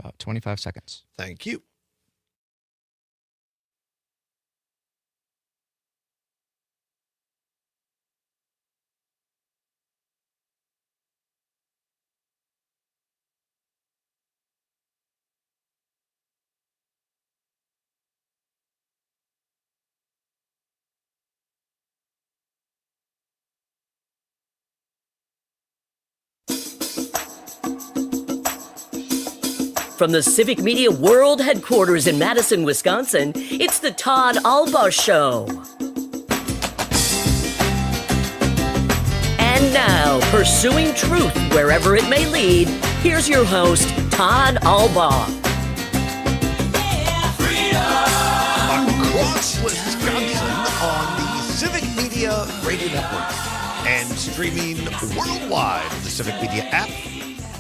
about 25 seconds. Thank you. From the Civic Media World Headquarters in Madison, Wisconsin, it's the Todd Allbaugh Show. And now, pursuing truth wherever it may lead, here's your host, Todd Allbaugh. Across Wisconsin on the Civic Media Radio Network and streaming worldwide on the Civic Media app.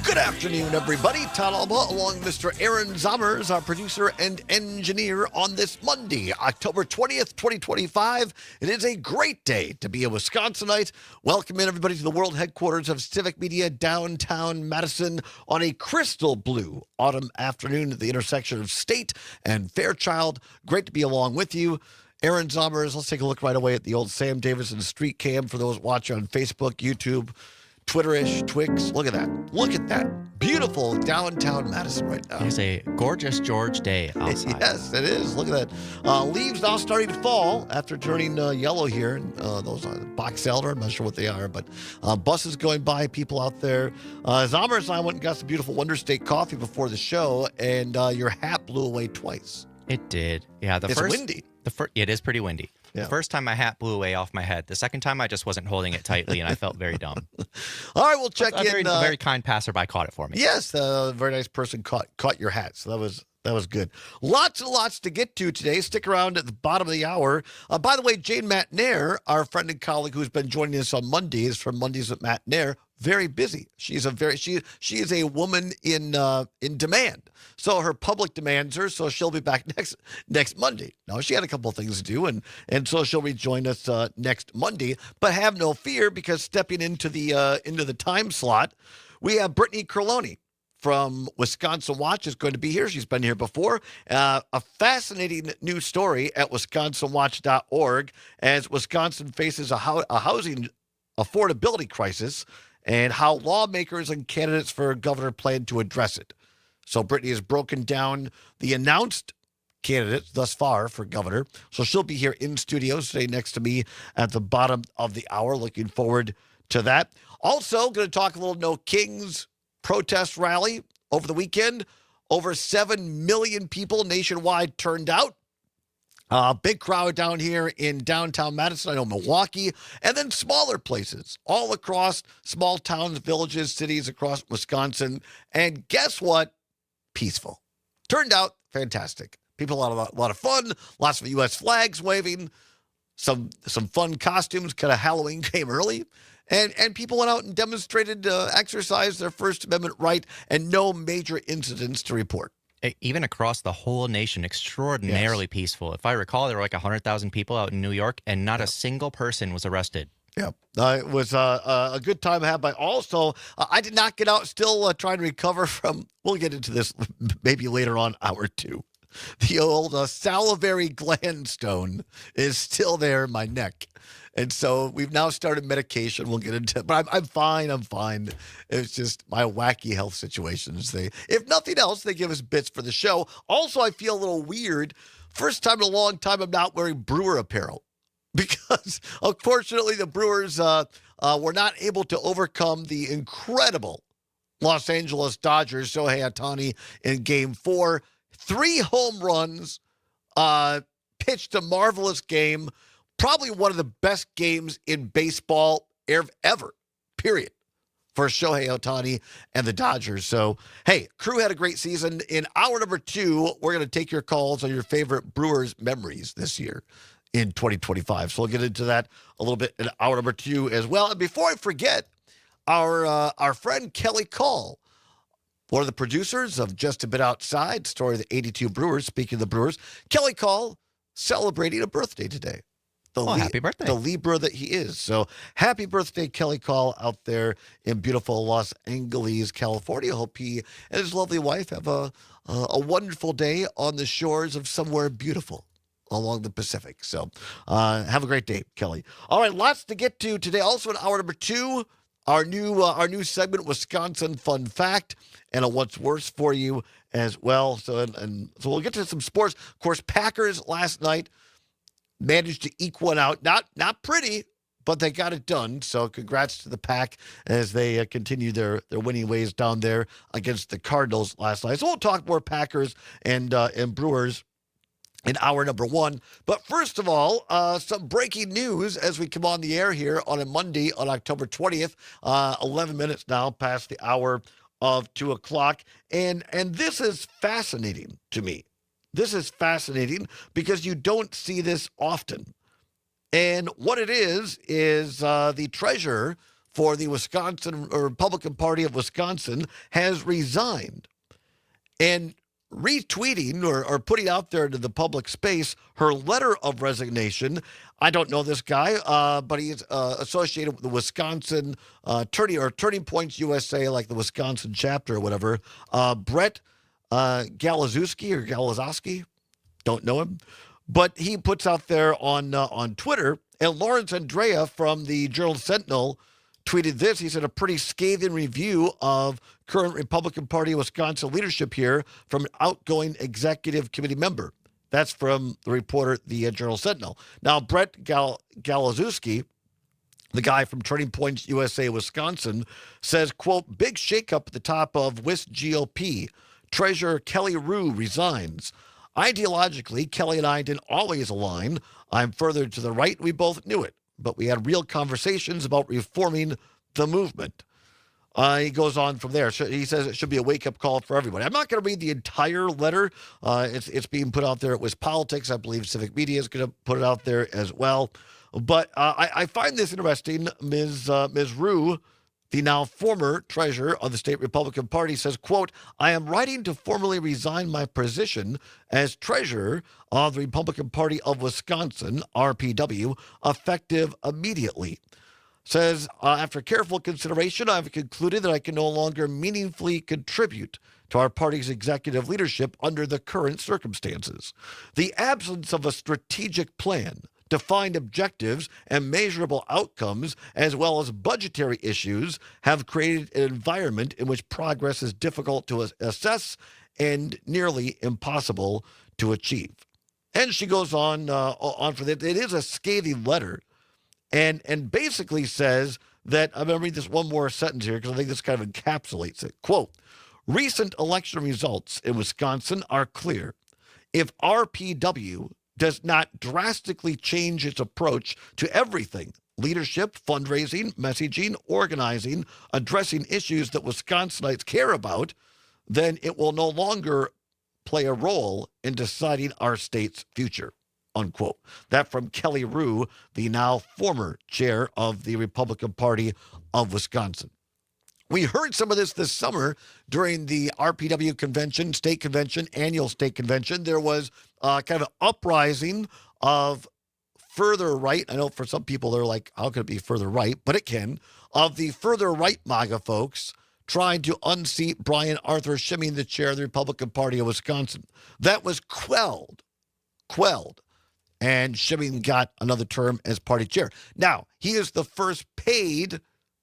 Good afternoon, everybody. Todd Allbaugh along with Mr. Aaron Zommers, our producer and engineer on this Monday, October 20th, 2025. It is a great day to be a Wisconsinite. Welcome in, everybody, to the world headquarters of Civic Media, downtown Madison, on a crystal blue autumn afternoon at the intersection of State and Fairchild. Great to be along with you. Aaron Zommers, let's take a look right away at the old Sam Davison street cam for those watching on Facebook, YouTube, Twitter-ish, Twix. Look at that. Look at that. Beautiful downtown Madison right now. It is a gorgeous George day outside. Yes, it is. Look at that. Leaves now starting to fall after turning yellow here. Those are box elder. I'm not sure what they are, but buses going by, people out there. Zommers and I went and got some beautiful Wonder State coffee before the show, and your hat blew away twice. It did. Yeah, It's windy. It is pretty windy. Yeah. The first time my hat blew away off my head. The second time I just wasn't holding it tightly, and I felt very dumb. All right, we'll check in. A very kind passerby caught it for me. Yes, a very nice person caught your hat, so that was good. Lots and lots to get to today. Stick around at the bottom of the hour. By the way, Jane Matnair, our friend and colleague who's been joining us on Mondays from Mondays with Matnair, very busy. She is a woman in demand. So her public demands her, so she'll be back next Monday. Now, she had a couple of things to do, and so she'll rejoin us next Monday. But have no fear, because stepping into the time slot, we have Brittany Carloni from Wisconsin Watch is going to be here. She's been here before. A fascinating new story at wisconsinwatch.org as Wisconsin faces a housing affordability crisis and how lawmakers and candidates for governor plan to address it. So Brittany has broken down the announced candidates thus far for governor. So she'll be here in studio today next to me at the bottom of the hour. Looking forward to that. Also, going to talk a little No Kings protest rally over the weekend. Over 7 million people nationwide turned out. Big crowd down here in downtown Madison, I know Milwaukee, and then smaller places all across small towns, villages, cities across Wisconsin. And guess what? Peaceful. Turned out fantastic. People had a lot of fun, lots of U.S. flags waving, some fun costumes, kind of Halloween came early. And people went out and demonstrated, exercised their First Amendment right, and no major incidents to report. Even across the whole nation, extraordinarily peaceful. If I recall, there were like 100,000 people out in New York, and not a single person was arrested. Yeah, it was a good time to have. But also, I did not get out, still trying to recover from, we'll get into this maybe later on, hour two. The old salivary gland stone is still there in my neck. And so we've now started medication. We'll get into it. But I'm fine. It's just my wacky health situations. If nothing else, they give us bits for the show. Also, I feel a little weird. First time in a long time I'm not wearing Brewer apparel. Because, unfortunately, the Brewers were not able to overcome the incredible Los Angeles Dodgers, Shohei Ohtani, in Game 4. 3 home runs, pitched a marvelous game. Probably one of the best games in baseball ever, period, for Shohei Ohtani and the Dodgers. So, hey, crew had a great season. In hour number 2, we're going to take your calls on your favorite Brewers memories this year in 2025. So we'll get into that a little bit in hour number 2 as well. And before I forget, our friend Kelly Call, one of the producers of Just a Bit Outside, story of the 82 Brewers, speaking of the Brewers, Kelly Call celebrating a birthday today. Happy birthday. The Libra that he is. So happy birthday, Kelly Call, out there in beautiful Los Angeles, California. Hope he and his lovely wife have a a wonderful day on the shores of somewhere beautiful along the Pacific. So have a great day, Kelly. All right, lots to get to today. Also in hour number 2, our new segment, Wisconsin Fun Fact, and a What's Worse for You as well. So so we'll get to some sports. Of course, Packers last night managed to eke one out. Not pretty, but they got it done. So congrats to the Pack as they continue their winning ways down there against the Cardinals last night. So we'll talk more Packers and Brewers in hour number 1. But first of all, some breaking news as we come on the air here on a Monday on October 20th, 11 minutes now past the hour of 2 o'clock. And this is fascinating to me. This is fascinating because you don't see this often. And what it is the treasurer for the Wisconsin or Republican Party of Wisconsin has resigned. And retweeting or putting out there into the public space her letter of resignation. I don't know this guy, but he's associated with the Wisconsin Turning Points USA, like the Wisconsin chapter or whatever. Brett Galazowski, don't know him, but he puts out there on Twitter. And Lawrence Andrea from the Journal-Sentinel tweeted this. He said, a pretty scathing review of current Republican Party of Wisconsin leadership here from an outgoing executive committee member. That's from the reporter, the Journal-Sentinel. Now, Brett Galazowski, the guy from Turning Points USA, Wisconsin, says, quote, big shakeup at the top of WIS GOP. Treasurer Kelly Rue resigns. Ideologically, Kelly and I didn't always align. I'm further to the right. We both knew it. But we had real conversations about reforming the movement. He goes on from there. So he says it should be a wake-up call for everybody. I'm not going to read the entire letter. It's being put out there. It was Politics. I believe Civic Media is going to put it out there as well. But I find this interesting. Ms. Rue, the now former treasurer of the state Republican Party, says, quote, I am writing to formally resign my position as treasurer of the Republican Party of Wisconsin, RPW, effective immediately. Says, after careful consideration, I've concluded that I can no longer meaningfully contribute to our party's executive leadership under the current circumstances. The absence of a strategic plan, defined objectives, and measurable outcomes, as well as budgetary issues, have created an environment in which progress is difficult to assess and nearly impossible to achieve. And she goes on for that. It is a scathing letter, and basically says that, I'm going to read this one more sentence here because I think this kind of encapsulates it. Quote, recent election results in Wisconsin are clear. If RPW does not drastically change its approach to everything, leadership, fundraising, messaging, organizing, addressing issues that Wisconsinites care about, then it will no longer play a role in deciding our state's future, unquote. That from Kelly Rue, the now former chair of the Republican Party of Wisconsin. We heard some of this summer during the RPW convention, state convention, annual state convention. There was kind of an uprising of further right. I know for some people they're like, how could it be further right? But it can. Of the further right MAGA folks trying to unseat Brian Arthur Schimming, the chair of the Republican Party of Wisconsin. That was quelled. And Schimming got another term as party chair. Now, he is the first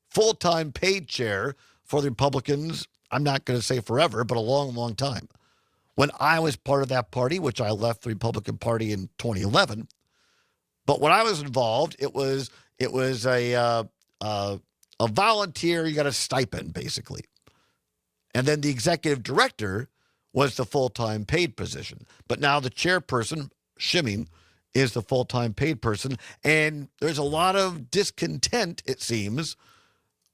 full-time paid chair for the Republicans, I'm not going to say forever, but a long, long time. When I was part of that party, which I left the Republican Party in 2011, but when I was involved, it was a volunteer, you got a stipend, basically. And then the executive director was the full-time paid position. But now the chairperson, Schimming, is the full-time paid person. And there's a lot of discontent, it seems,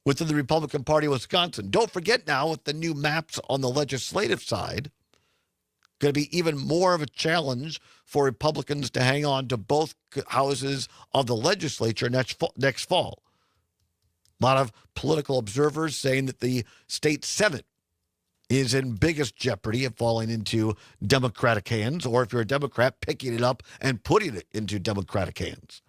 within the Republican Party of Wisconsin. Don't forget now, with the new maps on the legislative side, going to be even more of a challenge for Republicans to hang on to both houses of the legislature next fall. A lot of political observers saying that the state Senate is in biggest jeopardy of falling into Democratic hands, or if you're a Democrat, picking it up and putting it into Democratic hands.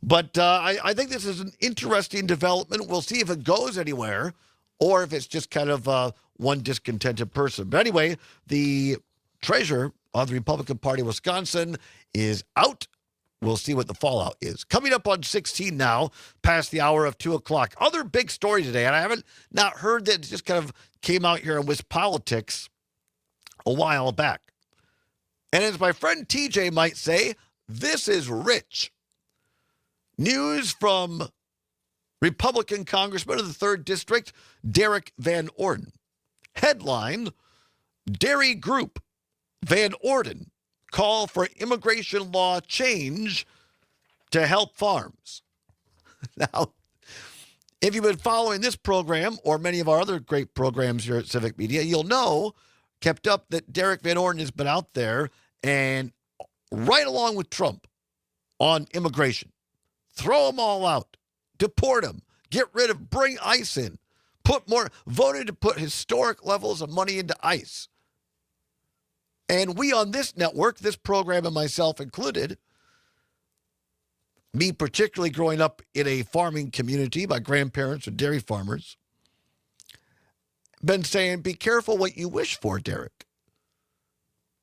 But I think this is an interesting development. We'll see if it goes anywhere or if it's just kind of one discontented person. But anyway, the treasurer of the Republican Party of Wisconsin is out. We'll see what the fallout is. Coming up on 16 now, past the hour of 2 o'clock. Other big story today, and I haven't not heard that. It just kind of came out here in WisPolitics a while back. And as my friend TJ might say, this is rich. News from Republican Congressman of the 3rd District, Derek Van Orden. Headline, Dairy Group Van Orden call for immigration law change to help farms. Now, if you've been following this program or many of our other great programs here at Civic Media, you'll know, kept up, that Derek Van Orden has been out there and right along with Trump on immigration. Throw them all out. Deport them. Get rid of, bring ICE in. Voted to put historic levels of money into ICE. And we on this network, this program and myself included, me particularly growing up in a farming community, my grandparents are dairy farmers, been saying, be careful what you wish for, Derek.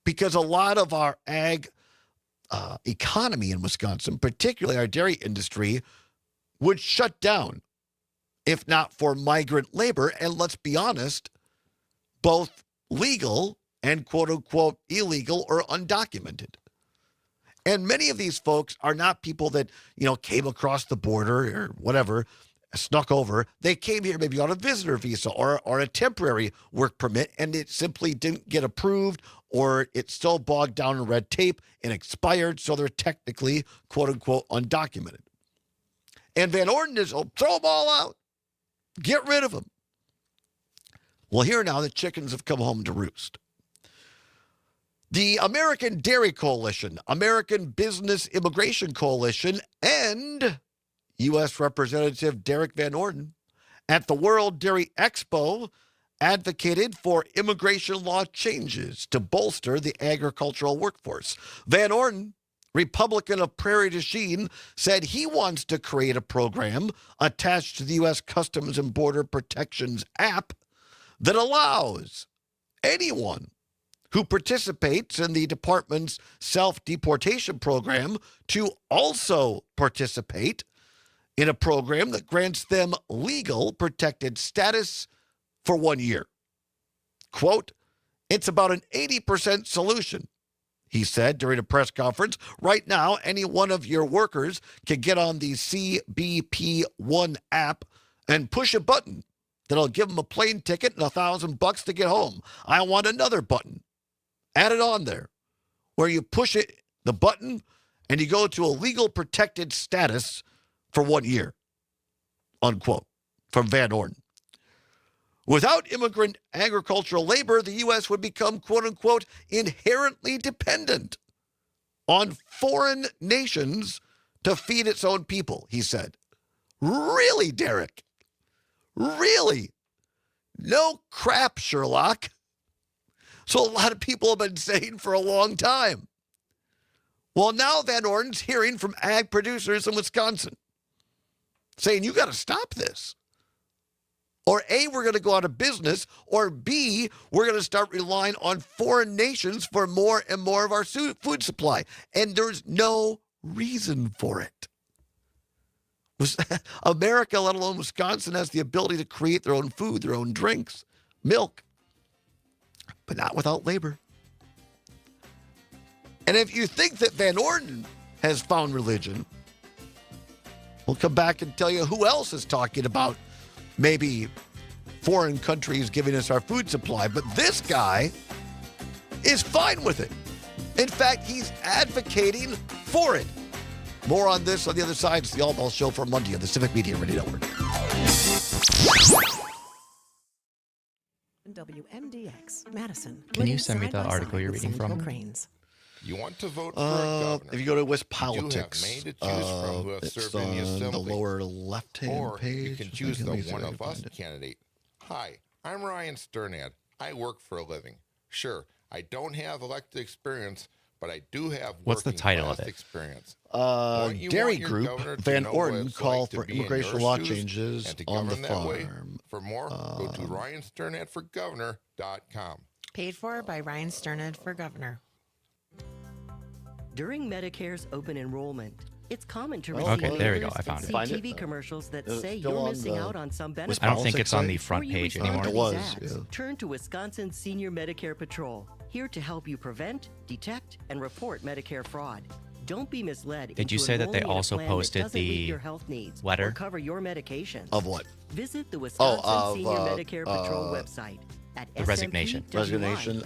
Because a lot of our ag economy in Wisconsin, particularly our dairy industry, would shut down if not for migrant labor. And let's be honest, both legal and quote-unquote illegal or undocumented. And many of these folks are not people that, came across the border or whatever, snuck over. They came here maybe on a visitor visa or a temporary work permit, and it simply didn't get approved, or it's so bogged down in red tape and expired, so they're technically, quote-unquote, undocumented. And Van Orden is, throw them all out. Get rid of them. Well, here now, the chickens have come home to roost. The American Dairy Coalition, American Business Immigration Coalition, and U.S. Representative Derek Van Orden at the World Dairy Expo advocated for immigration law changes to bolster the agricultural workforce. Van Orden, Republican of Prairie du Chien, said he wants to create a program attached to the U.S. Customs and Border Protection's app that allows anyone who participates in the department's self-deportation program to also participate in a program that grants them legal protected status for 1 year. Quote, it's about an 80% solution, he said during a press conference. Right now, any one of your workers can get on the CBP1 app and push a button that'll give them a plane ticket and $1,000 to get home. I want another button. Add it on there where you push it, the button, and you go to a legal protected status for 1 year, unquote, from Van Orden. Without immigrant agricultural labor, the U.S. would become, quote unquote, inherently dependent on foreign nations to feed its own people, he said. Really, Derek? Really? No crap, Sherlock. So a lot of people have been saying for a long time. Well, now Van Orden's hearing from ag producers in Wisconsin saying, you got to stop this. Or A, we're going to go out of business, or B, we're going to start relying on foreign nations for more and more of our food supply. And there's no reason for it. America, let alone Wisconsin, has the ability to create their own food, their own drinks, milk, but not without labor. And if you think that Van Orden has found religion, we'll come back and tell you who else is talking about maybe foreign countries giving us our food supply. But this guy is fine with it. In fact, he's advocating for it. More on this on the other side. It's the Allbaugh Show for Monday on the Civic Media Radio Network. WMDX, Madison. Can you send me the article you're reading from? Cranes. You want to vote for a governor? If you go to You WisPolitics, have many to choose from who have it's served in the on the assembly. lower left-hand Or page. you can I choose think. the Let me see if one I can of us find it. candidate. Hi, I'm Ryan Sternad. I work for a living. Sure, I don't have elected experience, but I do have What's the working title of class it? experience. Dairy want your Group, governor to Van know what Orden, it's call like to for be in immigration your law shoes changes and to on the govern that way? farm. For more, go to ryansternadforgovernor.com. Paid for by Ryan Sternad for governor. During Medicare's open enrollment, it's common to Okay, receive there we go. mailers I found and it. Find see it? TV commercials that Is it say still you're on missing the out on some I benefits. don't think it's on the Politics front Before you page respond anymore. to It these was, ads, yeah. turn to Wisconsin Senior Medicare Patrol, here to help you prevent, detect, and report Medicare fraud. Don't be misled. Did you into say that they enrolling in a also plan that posted doesn't meet the your health needs letter? or cover your medications. Of what? Visit the Wisconsin of, Senior Medicare Patrol website at the resignation. Resignation.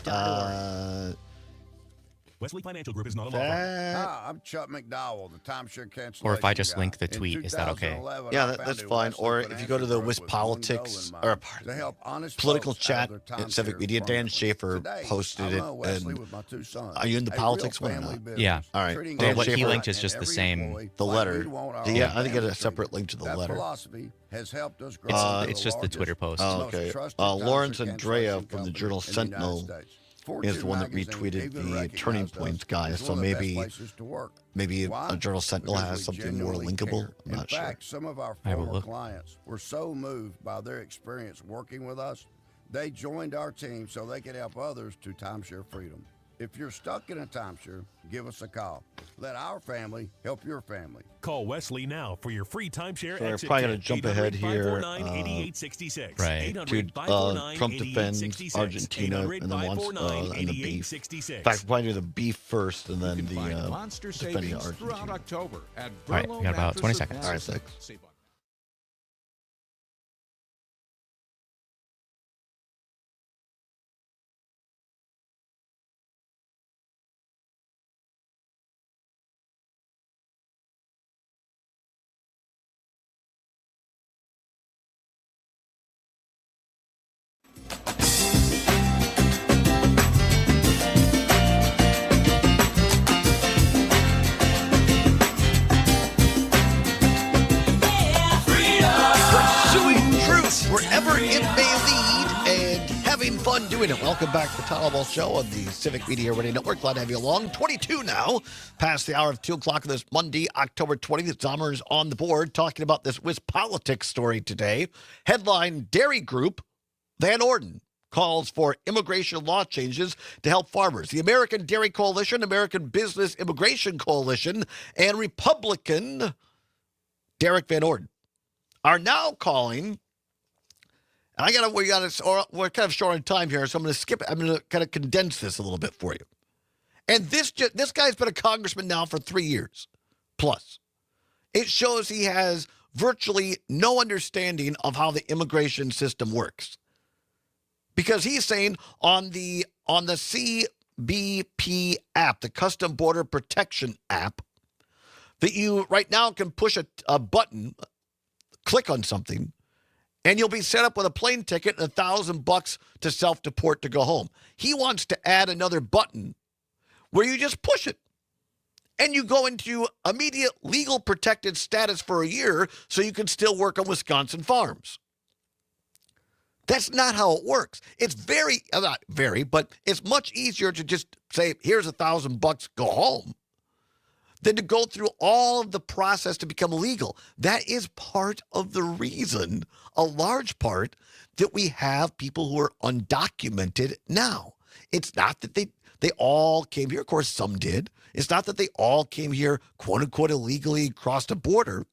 Wesley Financial Group is not a law firm. That, I'm Chuck McDowell, the timeshare cancellation Or if I just guy. link the In tweet, is that okay? 2011, yeah, I that's founded fine. Wesley Or if you go to the Financial Wiz Group with one goal Politics, in or mind, to help honest political folks out chat of their at Civic timeshare Media, Dan permanently. Schaefer Today, posted I'm it. on Wesley And with my two sons. are you in the A politics real one or family not? business, Yeah. All right. treating Dan Well, what he Schaefer- linked is and just the every same. employee The like letter. we'd want our Yeah, own I think I got a family separate treated. link to the That letter. philosophy has helped us grow It's- into it's the just the largest, Twitter post. Oh, most okay. trusted Lawrence timeshare Andrea cancellation from the company Journal in the United Sentinel States. is Fortune the one that magazine retweeted even the recognized Turning us Points as guy. one So of the best maybe places to work. maybe Why? a Journal Sentinel Because has we something more genuinely linkable. care. I'm not In sure. fact, some of our I will former look. clients were so moved by their experience working with us, they joined our team so they could help others to timeshare freedom. If you're stuck in a timeshare, give us a call. Let our family help your family. Call Wesley now for your free timeshare So we're exit probably gonna kit. jump ahead here, 800-549-8866. Right. Trump defends 800-549-8866. Argentina and then wants and the beef. In 800-549-8866. fact, we'll probably do the beef first and You then can the find monster defending savings throughout Argentina. October at right, Burlow we got about 20 Mattress seconds. Supply. All right, thanks. Save on- Pursuing truth wherever it may lead and having fun doing it. Welcome back to the Todd Allbaugh Show on the Civic Media Radio Network. Glad to have you along. 22 now, past the hour of 2 o'clock on this Monday, October 20th. Zomer's on the board talking about this Wiz Politics story today. Headline, Dairy Group, Van Orden calls for immigration law changes to help farmers. The American Dairy Coalition, American Business Immigration Coalition, and Republican Derek Van Orden are now calling, and we're kind of short on time here, so I'm going to skip it. I'm going to kind of condense this a little bit for you. And this guy's been a congressman now for 3 years plus. It shows he has virtually no understanding of how the immigration system works. Because he's saying on the CBP app, the Custom Border Protection app, that you right now can push a button, click on something, and you'll be set up with a plane ticket and $1,000 to self-deport to go home. He wants to add another button where you just push it and you go into immediate legal protected status for a year so you can still work on Wisconsin farms. That's not how it works. It's not very, but it's much easier to just say, here's $1,000, go home, than to go through all of the process to become legal. That is part of the reason, a large part, that we have people who are undocumented now. It's not that they all came here. Of course, some did. It's not that they all came here, quote unquote, illegally crossed a border.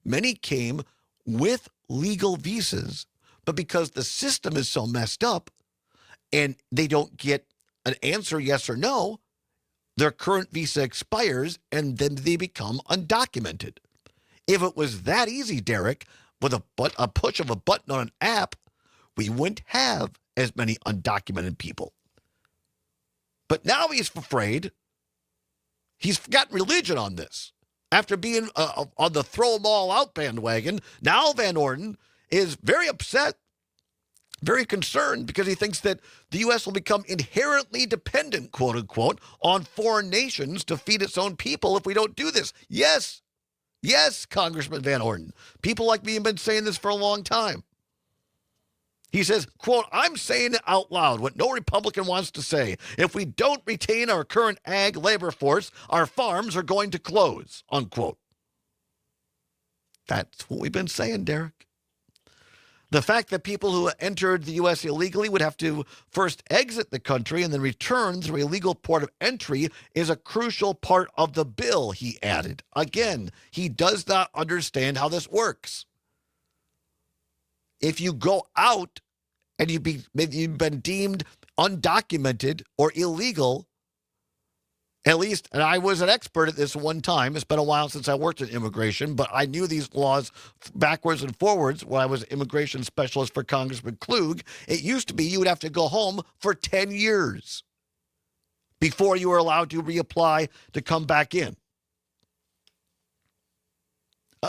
Many came with legal visas, but because the system is so messed up and they don't get an answer yes or no, their current visa expires, and then they become undocumented. If it was that easy, Derek, with a push of a button on an app, we wouldn't have as many undocumented people. But now he's afraid. He's forgotten religion on this. After being on the throw them all out bandwagon, now Van Orden is very upset, very concerned, because he thinks that the U.S. will become inherently dependent, quote unquote, on foreign nations to feed its own people if we don't do this. Yes, Congressman Van Orden. People like me have been saying this for a long time. He says, quote, I'm saying it out loud, what no Republican wants to say. If we don't retain our current ag labor force, our farms are going to close, unquote. That's what we've been saying, Derek. The fact that people who entered the U.S. illegally would have to first exit the country and then return through a legal port of entry is a crucial part of the bill, he added. Again, he does not understand how this works. If you go out and you've been deemed undocumented or illegal, at least, and I was an expert at this one time. It's been a while since I worked in immigration, but I knew these laws backwards and forwards when I was an immigration specialist for Congressman Klug. It used to be you would have to go home for 10 years before you were allowed to reapply to come back in.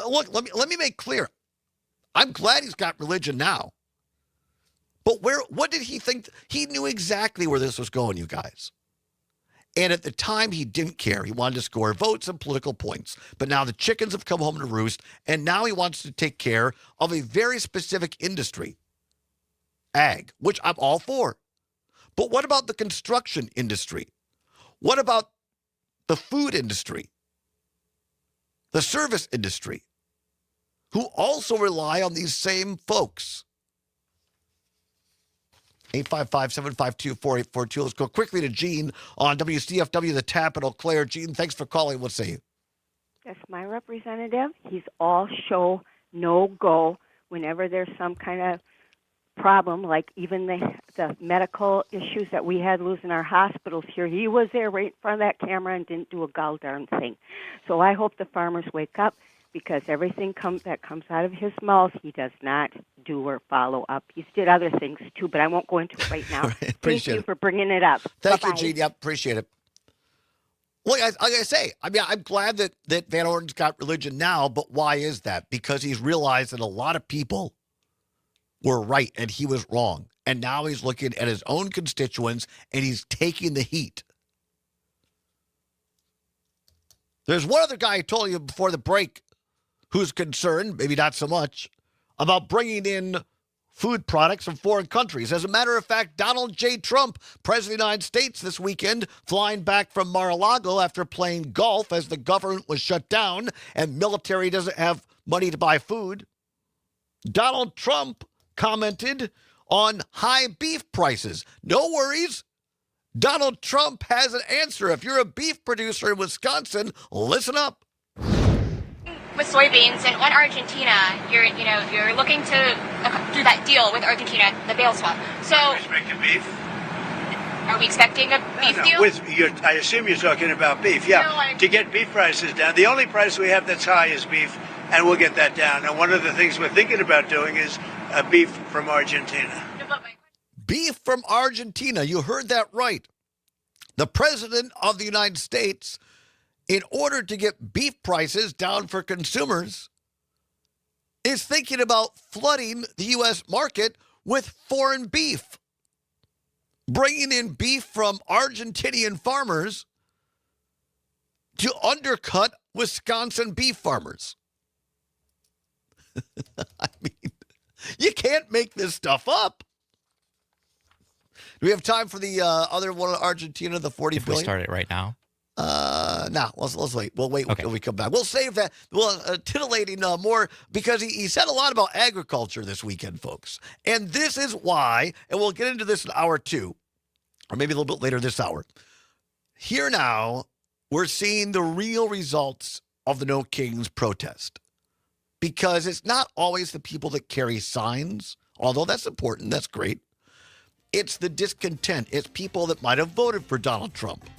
Look, let me make clear. I'm glad he's got religion now. But what did he think? He knew exactly where this was going, you guys. And at the time, he didn't care. He wanted to score votes and political points. But now the chickens have come home to roost, and now he wants to take care of a very specific industry, ag, which I'm all for. But what about the construction industry? What about the food industry? The service industry, who also rely on these same folks? 855-752-4842. Let's go quickly to Gene on WCFW, the Tap in Eau Claire. Gene, thanks for calling. What say you? That's my representative. He's all show, no go. Whenever there's some kind of problem, like even the medical issues that we had losing our hospitals here, he was there right in front of that camera and didn't do a gall darn thing. So I hope the farmers wake up, because everything that comes out of his mouth, he does not do or follow up. He's did other things, too, but I won't go into it right now. Thank you for bringing it up. Thank Bye-bye. you, Gene. Yep, appreciate it. Well, like I say, I mean, I'm glad that Van Orden's got religion now, but why is that? Because he's realized that a lot of people were right and he was wrong. And now he's looking at his own constituents and he's taking the heat. There's one other guy I told you before the break who's concerned, maybe not so much, about bringing in food products from foreign countries. As a matter of fact, Donald J. Trump, President of the United States this weekend, flying back from Mar-a-Lago after playing golf as the government was shut down and military doesn't have money to buy food. Donald Trump commented on high beef prices. No worries. Donald Trump has an answer. If you're a beef producer in Wisconsin, listen up. With soybeans and on Argentina, you're looking to do that deal with Argentina, the bail swap. So, Expecting beef? are we expecting a beef deal? I assume you're talking about beef. Yeah. No, to get beef prices down, the only price we have that's high is beef, and we'll get that down. And one of the things we're thinking about doing is beef from Argentina. Beef from Argentina. You heard that right. The President of the United States, in order to get beef prices down for consumers, is thinking about flooding the U.S. market with foreign beef, bringing in beef from Argentinian farmers to undercut Wisconsin beef farmers. I mean, you can't make this stuff up. Do we have time for the other one in Argentina, the 40 If billion? we start it right now. No, let's wait. We'll wait Okay. until we come back. We'll save that. Well, titillating more because he said a lot about agriculture this weekend, folks. And this is why, and we'll get into this in hour two, or maybe a little bit later this hour. Here now, we're seeing the real results of the No Kings protest. Because it's not always the people that carry signs, although that's important, that's great. It's the discontent. It's people that might have voted for Donald Trump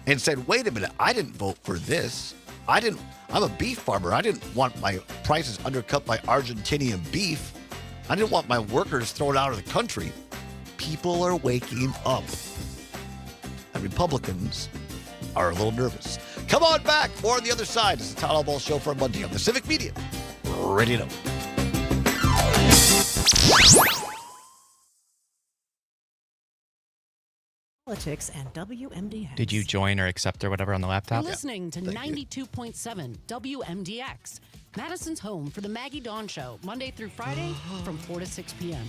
and said, wait a minute, I didn't vote for this. I'm a beef farmer. I didn't want my prices undercut by Argentinian beef. I didn't want my workers thrown out of the country. People are waking up. And Republicans are a little nervous. Come on back. More on the other side. It's the Todd Allbaugh Show for Monday on the Civic Media. Ready to know. Politics and WMDX. Did you join or accept or whatever on the laptop? You're listening to 92.7 WMDX, Madison's home for the Maggie Dawn Show, Monday through Friday from 4 to 6 p.m.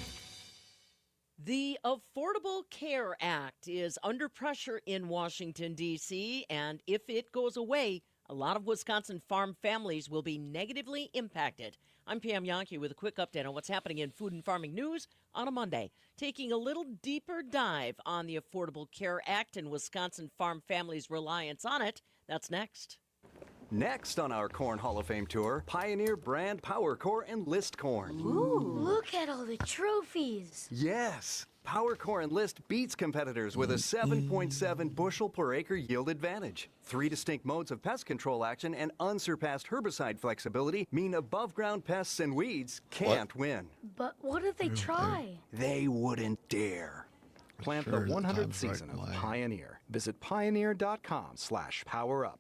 The Affordable Care Act is under pressure in Washington, D.C., and if it goes away, a lot of Wisconsin farm families will be negatively impacted. I'm Pam Yonke with a quick update on what's happening in food and farming news on a Monday. Taking a little deeper dive on the Affordable Care Act and Wisconsin farm families' reliance on it. That's next. Next on our Corn Hall of Fame tour, Pioneer brand Power Core Enlist corn. Ooh, look at all the trophies. Yes, Power Core Enlist beats competitors with a 7.7 bushel per acre yield advantage. 3 distinct modes of pest control action and unsurpassed herbicide flexibility mean above ground pests and weeds can't win. But what if they try? They wouldn't dare. Plant the 100th season of Pioneer. Visit pioneer.com/powerup.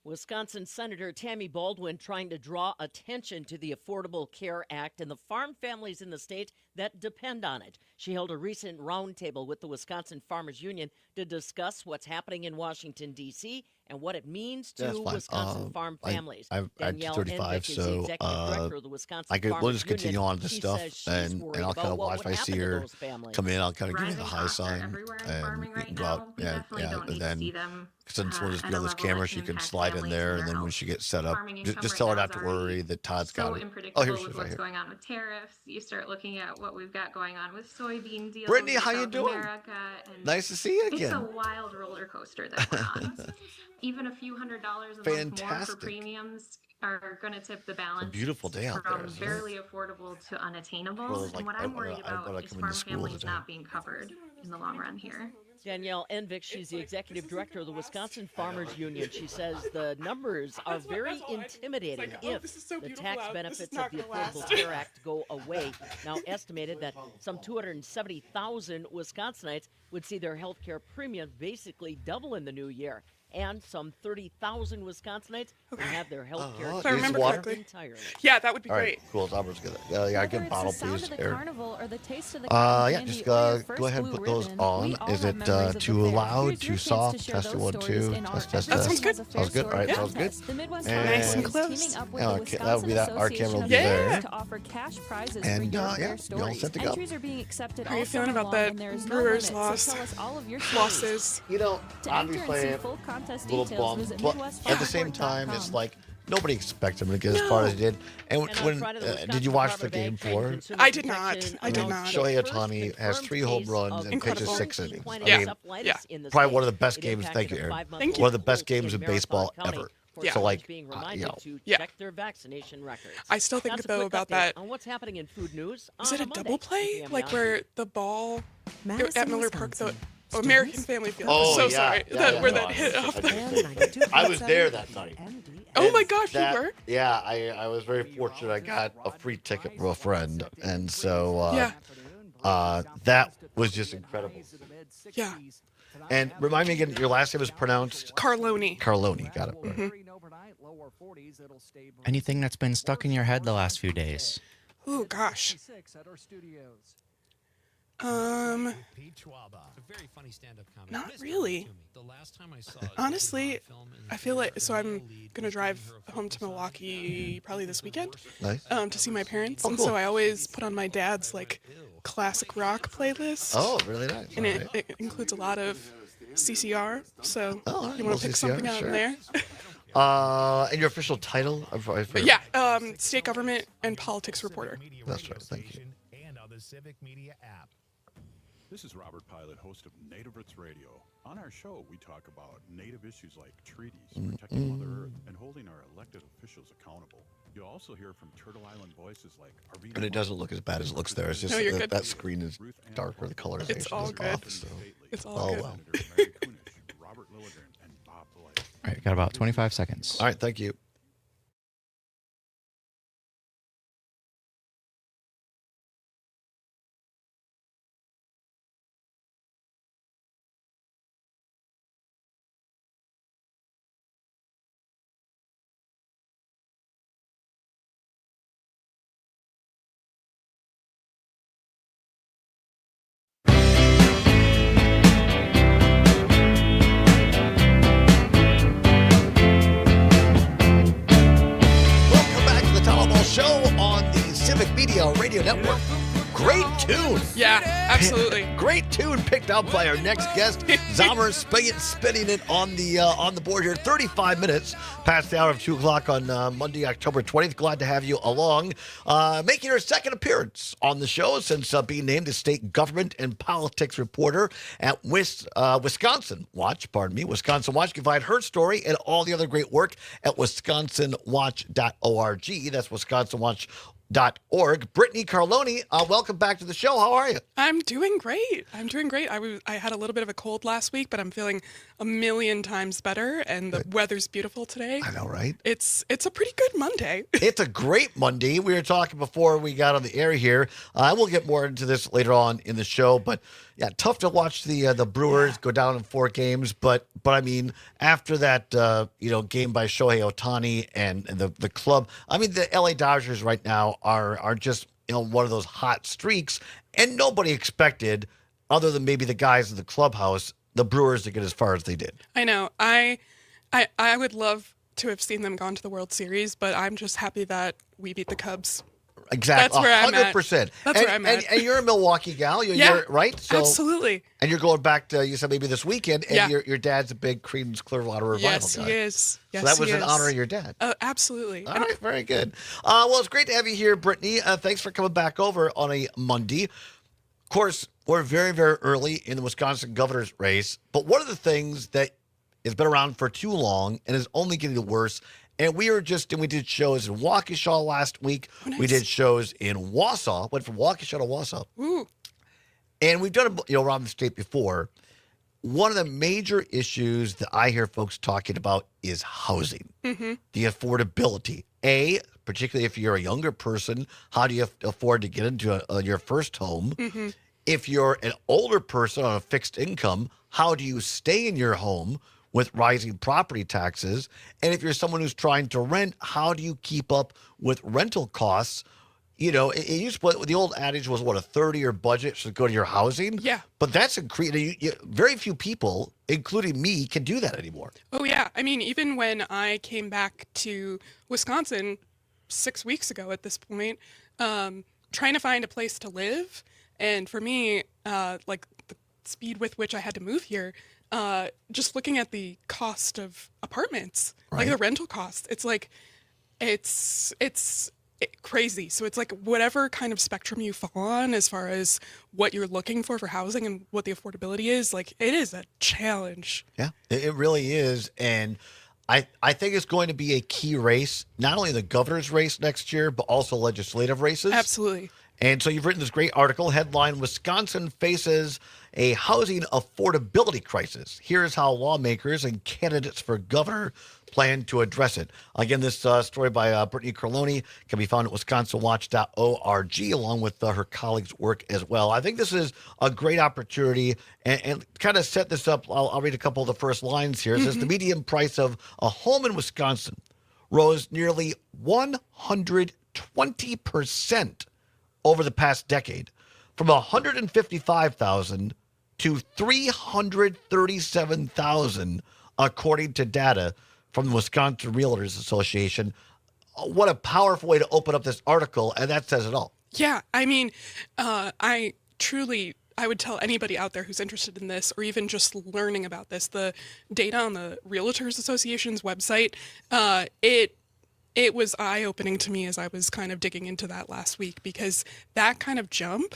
Wisconsin Senator Tammy Baldwin trying to draw attention to the Affordable Care Act and the farm families in the state that depend on it. She held a recent roundtable with the Wisconsin Farmers Union to discuss what's happening in Washington, D.C. and what it means to Wisconsin farm families. I'm Danielle 35, Envik is the so executive director of the Wisconsin we'll Farmers just continue Union. on this She stuff, says she's and worried I'll about kind of what watch. would If I happen see to her those families. come in, I'll kind of give her the Rising high costs are sign, everywhere in and farming you right can go now. out, We definitely don't and need to then see them since we'll just at be a on this level camera, that she can can impact slide in families there, and and their then when she gets set up, farming income just right tell her now not is to already worry that Todd's so got it. unpredictable Oh, here with she is, right what's here. going on with tariffs. You start looking at what we've got going on with soybean deals. Brittany, with how you South doing? America, and Nice to see you It's again. a wild roller coaster that we're on. Even a few $100s a month more for Fantastic. premiums are going to tip the balance. Beautiful day out from there, isn't it? barely affordable to unattainable. Well, it's and what like, I'm worried I wanna about is come farm into school families today. not being covered in the long run here. Danielle Envik, she's the executive director of the Wisconsin Farmers Union. She says the numbers are very intimidating if the tax benefits of the Affordable Care Act go away. Now estimated that some 270,000 Wisconsinites would see their health care premium basically double in the new year. And some 30,000 Wisconsinites will have their health care If I remember correctly. entirely. Yeah, that would be All right, great. cool. Albert's good. Yeah, good bottle, please. Here. Carnival or the taste of the Yeah, candy just or your go first ahead and blue put those ribbon, on. we all Is have it memories of the too fair. loud, Here's too your chance to soft? share Test it, those 1, stories 2. in our Test. That sounds good. Sounds good. All right, sounds good. The Midwest And- Nice and Farmers close. is teaming up with Yeah, the okay, that would be Wisconsin that. Our camera will be Association of there. Farmers to offer cash prizes And, for your yeah, fair you're all stories. set to go. Entries are being accepted How are you all feeling summer about long, that and there is no Brewers limit, loss? so tell us all of your stories. Losses. You know, To enter and see obviously, full contest a little details, bummed, visit but at the same time, it's MidwestFarmReport.com. like nobody expects him to get as far as he did. And And on when Friday, the did you Wisconsin watch the Department of game Ag Trade for? Consumer I did not. Protection I did announced not. Shohei the first Ohtani has confirmed 3 home case runs of and pitches Incredible. 6 innings. equine I mean, encephalitis yeah. in the probably state. one of the best It games. impacted Thank you, a Aaron. 5-month-old Thank you. One of the best colt games in of baseball Marathon County. ever. Horses So, like, being you reminded know. to Yeah. check their vaccination records. I still think, That's a though, quick about update that. on what's happening in food news. Was on it a Monday. double play? Pam Like Yonke. where the ball Madison, at Miller Park, the Wisconsin. American Family Field. Oh, so yeah, sorry. yeah, that, yeah, where no, that I hit was- off I the. did. I was there that night. Oh And my gosh, that- you were? Yeah, I was very fortunate. I got a free ticket from a friend, and so that was just incredible. Yeah. And remind me again, your last name is pronounced Carloni. Carloni. Got it. Mm-hmm. Anything that's been stuck in your head the last few days? Oh gosh. Not really. Honestly, I feel like I'm gonna drive home to Milwaukee probably this weekend. Nice. To see my parents, and cool. so I always put on my dad's like classic rock playlist. Oh, really nice. And All right. it includes a lot of CCR. So all right, you want little to pick CCR, something out sure. in there? And your official title? But yeah, state government and politics reporter. That's right. Thank you. And on the Civic Media app. This is Robert Pilot, host of Native Roots Radio. On our show, we talk about Native issues like treaties, protecting Mother Earth, and holding our elected officials accountable. You'll also hear from Turtle Island voices like Arvina. And it doesn't look as bad as it looks there. It's just No, you're that, good. that screen is darker. The colorization It's all is good. off. So. It's all good. Well. Robert Lilligren, and Bob Blake. All right, got about 25 seconds. All right, thank you. Welcome back to the Todd Allbaugh Show on the Civic Media Radio Network. Great tune. Yeah, absolutely. Great tune picked out by our next guest. Zomer spinning it on the board here. 35 minutes past the hour of 2 o'clock on Monday, October 20th. Glad to have you along. Making her second appearance on the show since being named as state government and politics reporter at Wisconsin Watch. Wisconsin Watch. You can find her story and all the other great work at wisconsinwatch.org. That's wisconsinwatch.org. Brittany Carloni, welcome back to the show. How are you? I'm doing great. I had a little bit of a cold last week, but I'm feeling a million times better, and the weather's beautiful today. I know, right? It's a pretty good Monday. It's a great Monday. We were talking before we got on the air here. We'll get more into this later on in the show, but yeah, tough to watch the Brewers go down in 4 games. But I mean, after that game by Shohei Ohtani and the club, I mean, the LA Dodgers right now are just one of those hot streaks, and nobody expected, other than maybe the guys in the clubhouse, the Brewers to get as far as they did. I know. I would love to have seen them gone to the World Series, but I'm just happy that we beat the Cubs. Exactly, That's where 100%. I'm at. That's where I'm at. And you're a Milwaukee gal, Yeah, right? So, absolutely. And you're going back to, you said maybe this weekend, and Yeah. your dad's a big Creedence Clearwater Revival Yes, guy. he is. Yes, So that was he in is. honor of your dad. Absolutely. All right, very good. Well, it's great to have you here, Brittany. Thanks for coming back over on a Monday. Of course, we're very, very early in the Wisconsin governor's race, but one of the things that has been around for too long and is only getting worse, and we did shows in Waukesha last week. Oh, nice. We did shows in Wausau, went from Waukesha to Wausau. Ooh. And we've done it around the state before. One of the major issues that I hear folks talking about is housing, Mm-hmm. the affordability. Particularly if you're a younger person, how do you afford to get into your first home? Mm-hmm. If you're an older person on a fixed income, how do you stay in your home with rising property taxes? And if you're someone who's trying to rent, how do you keep up with rental costs? It used to, the old adage was, a third of your budget should go to your housing? Yeah. But that's increasing. Very few people, including me, can do that anymore. Oh, yeah. I mean, even when I came back to Wisconsin 6 weeks ago at this point, trying to find a place to live, and for me, like the speed with which I had to move here, just looking at the cost of apartments, like the rental cost, it's like, it's crazy. So it's like whatever kind of spectrum you fall on as far as what you're looking for housing and what the affordability is, like it is a challenge. Yeah, it really is. And I think it's going to be a key race, not only the governor's race next year, but also legislative races. Absolutely. And so you've written this great article, headline, Wisconsin faces a housing affordability crisis. Here's how lawmakers and candidates for governor plan to address it. Again, this story by Brittany Carloni can be found at wisconsinwatch.org, along with her colleagues' work as well. I think this is a great opportunity, and kind of set this up. I'll read a couple of the first lines here. It says, the median price of a home in Wisconsin rose nearly 120% over the past decade, from $155,000 to $337,000, according to data from the Wisconsin Realtors Association. What a powerful way to open up this article, and that says it all. Yeah, I mean, I would tell anybody out there who's interested in this, or even just learning about this, the data on the Realtors Association's website, it was eye-opening to me as I was kind of digging into that last week, because that kind of jump,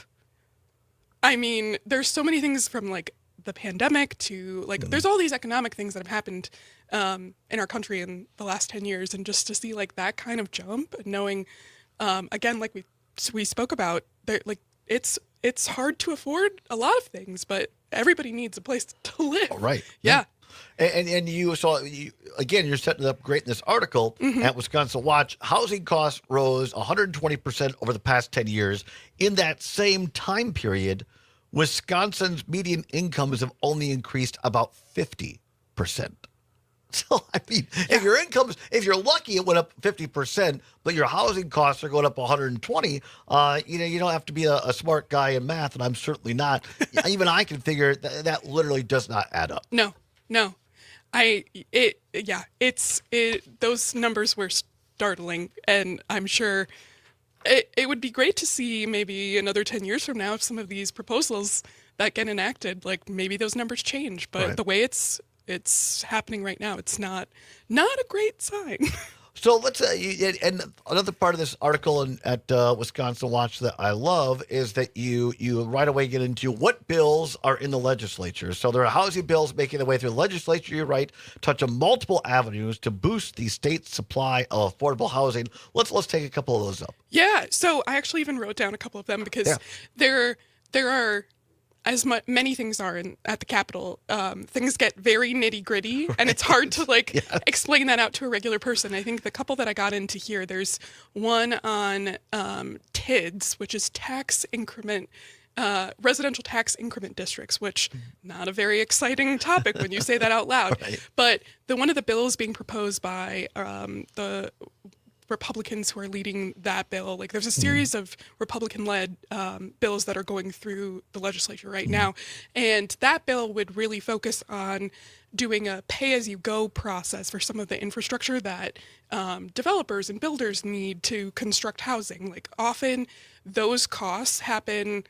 I mean, there's so many things from like the pandemic to like, there's all these economic things that have happened in our country in the last 10 years. And just to see like that kind of jump and knowing, again, like we spoke about, like it's hard to afford a lot of things, but everybody needs a place to live. Oh, right. Yeah. And you're setting it up great in this article at Wisconsin Watch. Housing costs rose 120% over the past 10 years. In that same time period, Wisconsin's median incomes have only increased about 50%. So, I mean, if you're lucky, it went up 50%, but your housing costs are going up 120. You don't have to be a smart guy in math, and I'm certainly not. Even I can figure that literally does not add up. No. Those numbers were startling, and I'm sure it would be great to see maybe another 10 years from now if some of these proposals that get enacted, like maybe those numbers change. But Right. the way it's happening right now, it's not a great sign. So let's and another part of this article at Wisconsin Watch that I love is that you right away get into what bills are in the legislature. So there are housing bills making their way through the legislature. You're right, touch on multiple avenues to boost the state's supply of affordable housing. Let's take a couple of those up. Yeah, so I actually even wrote down a couple of them because there are, as many things are at the Capitol, things get very nitty gritty, and it's hard to explain that out to a regular person. I think the couple that I got into here, there's one on TIDs, which is residential tax increment districts, which not a very exciting topic when you say that out loud. Right. But one of the bills being proposed by the Republicans who are leading that bill, like there's a series of Republican-led bills that are going through the legislature right now, and that bill would really focus on doing a pay-as-you-go process for some of the infrastructure that developers and builders need to construct housing. Like often those costs happen,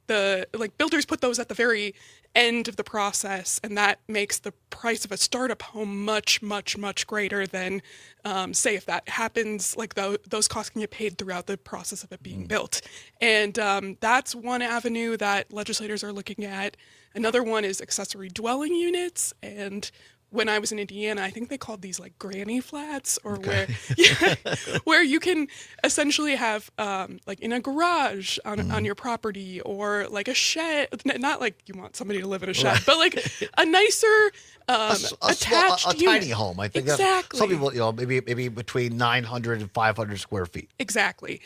builders put those at the very end of the process, and that makes the price of a startup home much, much, much greater than, say, if that happens, those costs can get paid throughout the process of it being built. And that's one avenue that legislators are looking at. Another one is accessory dwelling units, and when I was in Indiana, I think they called these granny flats, or where you can essentially have in a garage on your property, or like a shed, not like you want somebody to live in a shed, but like a nicer attached a unit. tiny home. I think Exactly. that's, some people, maybe between 900 and 500 square feet. Exactly.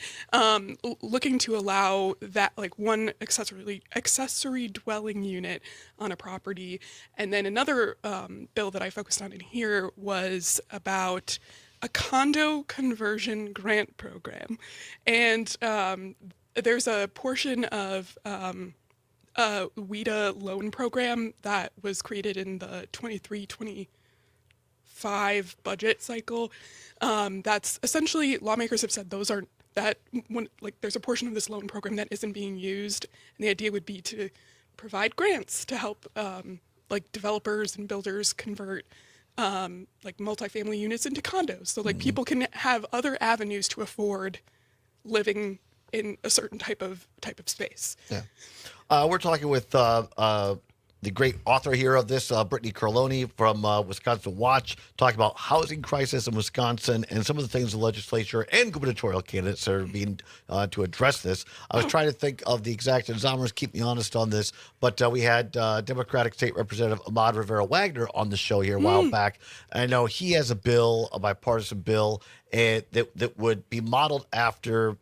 Looking to allow that, one accessory dwelling unit on a property. And then another bill that I focused on in here was about a condo conversion grant program. And there's a portion of WIDA loan program that was created in the 23-25 budget cycle. That's essentially, lawmakers have said there's a portion of this loan program that isn't being used, and the idea would be to provide grants to help developers and builders convert multifamily units into condos, so people can have other avenues to afford living in a certain type of space. Yeah. We're talking with the great author here of this, Brittany Carloni from Wisconsin Watch, talking about housing crisis in Wisconsin and some of the things the legislature and gubernatorial candidates are being to address this. I was trying to think of the exact, and Zomers keep me honest on this, but we had Democratic State Representative Ahmad Rivera-Wagner on the show here a while back. I know he has a bill, a bipartisan bill, that would be modeled after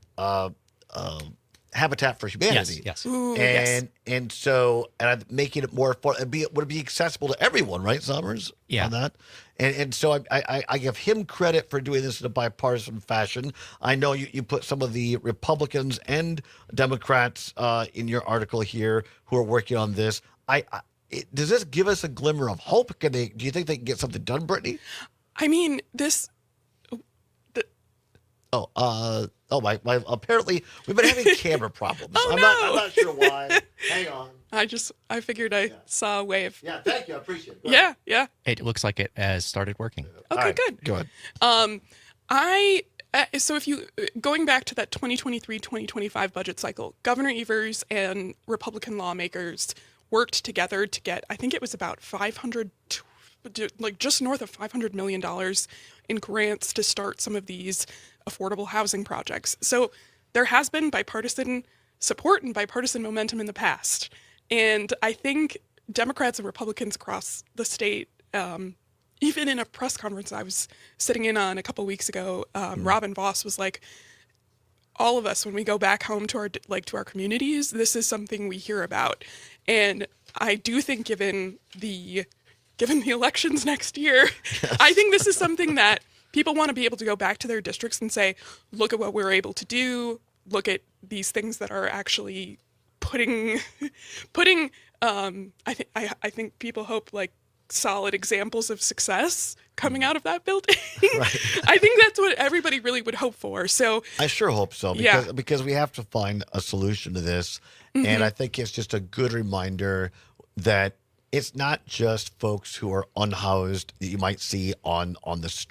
Habitat for Humanity. Yes. Ooh, And so making it more affordable. Would it be accessible to everyone, right, Summers? Yeah. On that. And so I give him credit for doing this in a bipartisan fashion. I know you put some of the Republicans and Democrats in your article here who are working on this. Does this give us a glimmer of hope? Do you think they can get something done, Brittany? I mean, this. My apparently we've been having camera problems. I'm not sure why. Hang on. I figured I saw a wave. Yeah, thank you. I appreciate it. Yeah. It looks like it has started working. Okay, good. Go ahead. So if you, going back to that 2023-2025 budget cycle, Governor Evers and Republican lawmakers worked together to get, I think it was about just north of $500 million in grants to start some of these affordable housing projects. So there has been bipartisan support and bipartisan momentum in the past. And I think Democrats and Republicans across the state, even in a press conference I was sitting in on a couple weeks ago, Robin Voss was like, all of us, when we go back home to our communities, this is something we hear about. And I do think given the elections next year, I think this is something that people want to be able to go back to their districts and say, look at what we're able to do. Look at these things that are actually putting. I think people hope solid examples of success coming out of that building. I think that's what everybody really would hope for. So I sure hope so, because we have to find a solution to this. And I think it's just a good reminder that it's not just folks who are unhoused that you might see on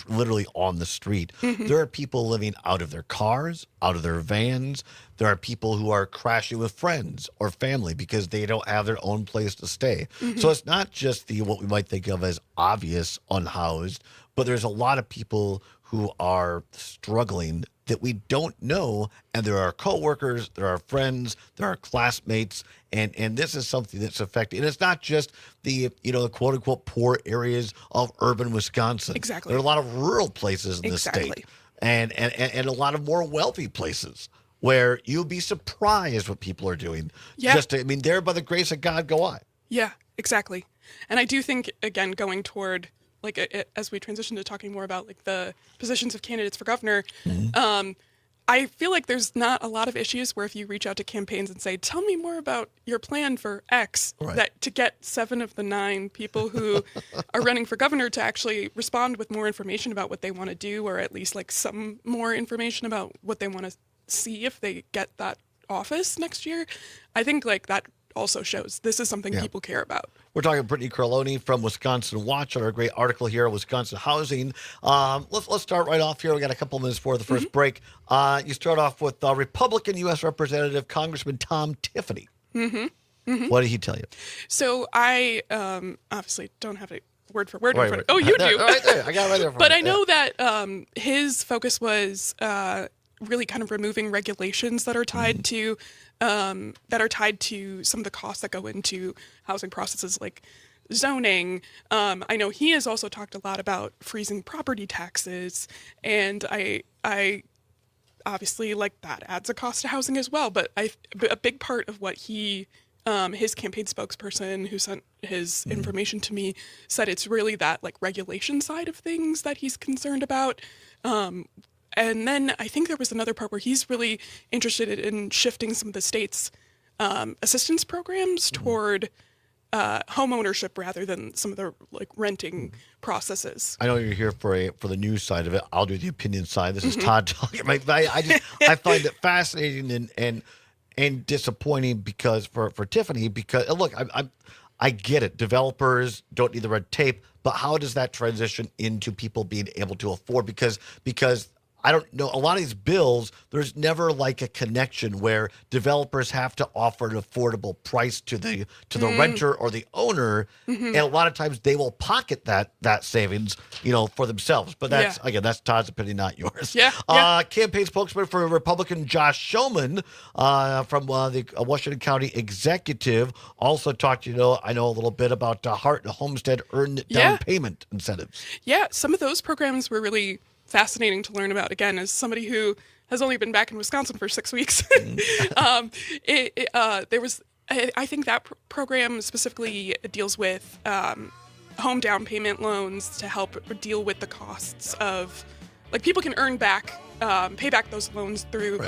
literally on the street. There are people living out of their cars, out of their vans. There are people who are crashing with friends or family because they don't have their own place to stay. So it's not just what we might think of as obvious unhoused, but there's a lot of people who are struggling that we don't know, and there are coworkers, there are friends, there are classmates, and this is something that's affecting. And it's not just the quote unquote poor areas of urban Wisconsin. Exactly. There are a lot of rural places in the state, and a lot of more wealthy places where you'll be surprised what people are doing. Yeah. There by the grace of God go I. Yeah, exactly. And I do think, again, going toward, as we transition to talking more about the positions of candidates for governor, I feel like there's not a lot of issues where if you reach out to campaigns and say, tell me more about your plan for X, that to get 7 of the 9 people who are running for governor to actually respond with more information about what they want to do, or at least some more information about what they want to see if they get that office next year. I think that also shows this is something people care about. We're talking to Brittany Carloni from Wisconsin Watch on our great article here on Wisconsin housing. Let's start right off here. We got a couple minutes before the first break. You start off with Republican U.S. Representative Congressman Tom Tiffany. What did he tell you? So I obviously don't have it word for word in front of. Oh, you do. Right there. I got it right there. But I know that his focus was really kind of removing regulations that are tied to some of the costs that go into housing processes, like zoning. I know he has also talked a lot about freezing property taxes, and I obviously that adds a cost to housing as well. But a big part of what his campaign spokesperson who sent his information to me said it's really that regulation side of things that he's concerned about. And then I think there was another part where he's really interested in shifting some of the state's assistance programs toward home ownership rather than some of the renting processes. I know you're here for the news side of it. I'll do the opinion side. This is Todd talking. I find it fascinating and disappointing because for Tiffany, because look, I get it. Developers don't need the red tape, but how does that transition into people being able to afford? Because I don't know, a lot of these bills, there's never a connection where developers have to offer an affordable price to the renter or the owner, and a lot of times they will pocket that savings, for themselves. But that's again, that's Todd's opinion, not yours. Campaign spokesman for Republican Josh Shulman from the Washington County Executive also talked, I know a little bit about Hart and Homestead earned down payment incentives. Yeah, some of those programs were really fascinating to learn about, again, as somebody who has only been back in Wisconsin for 6 weeks. There was, I think that program specifically deals with home down payment loans to help deal with the costs of, people can earn back, pay back those loans through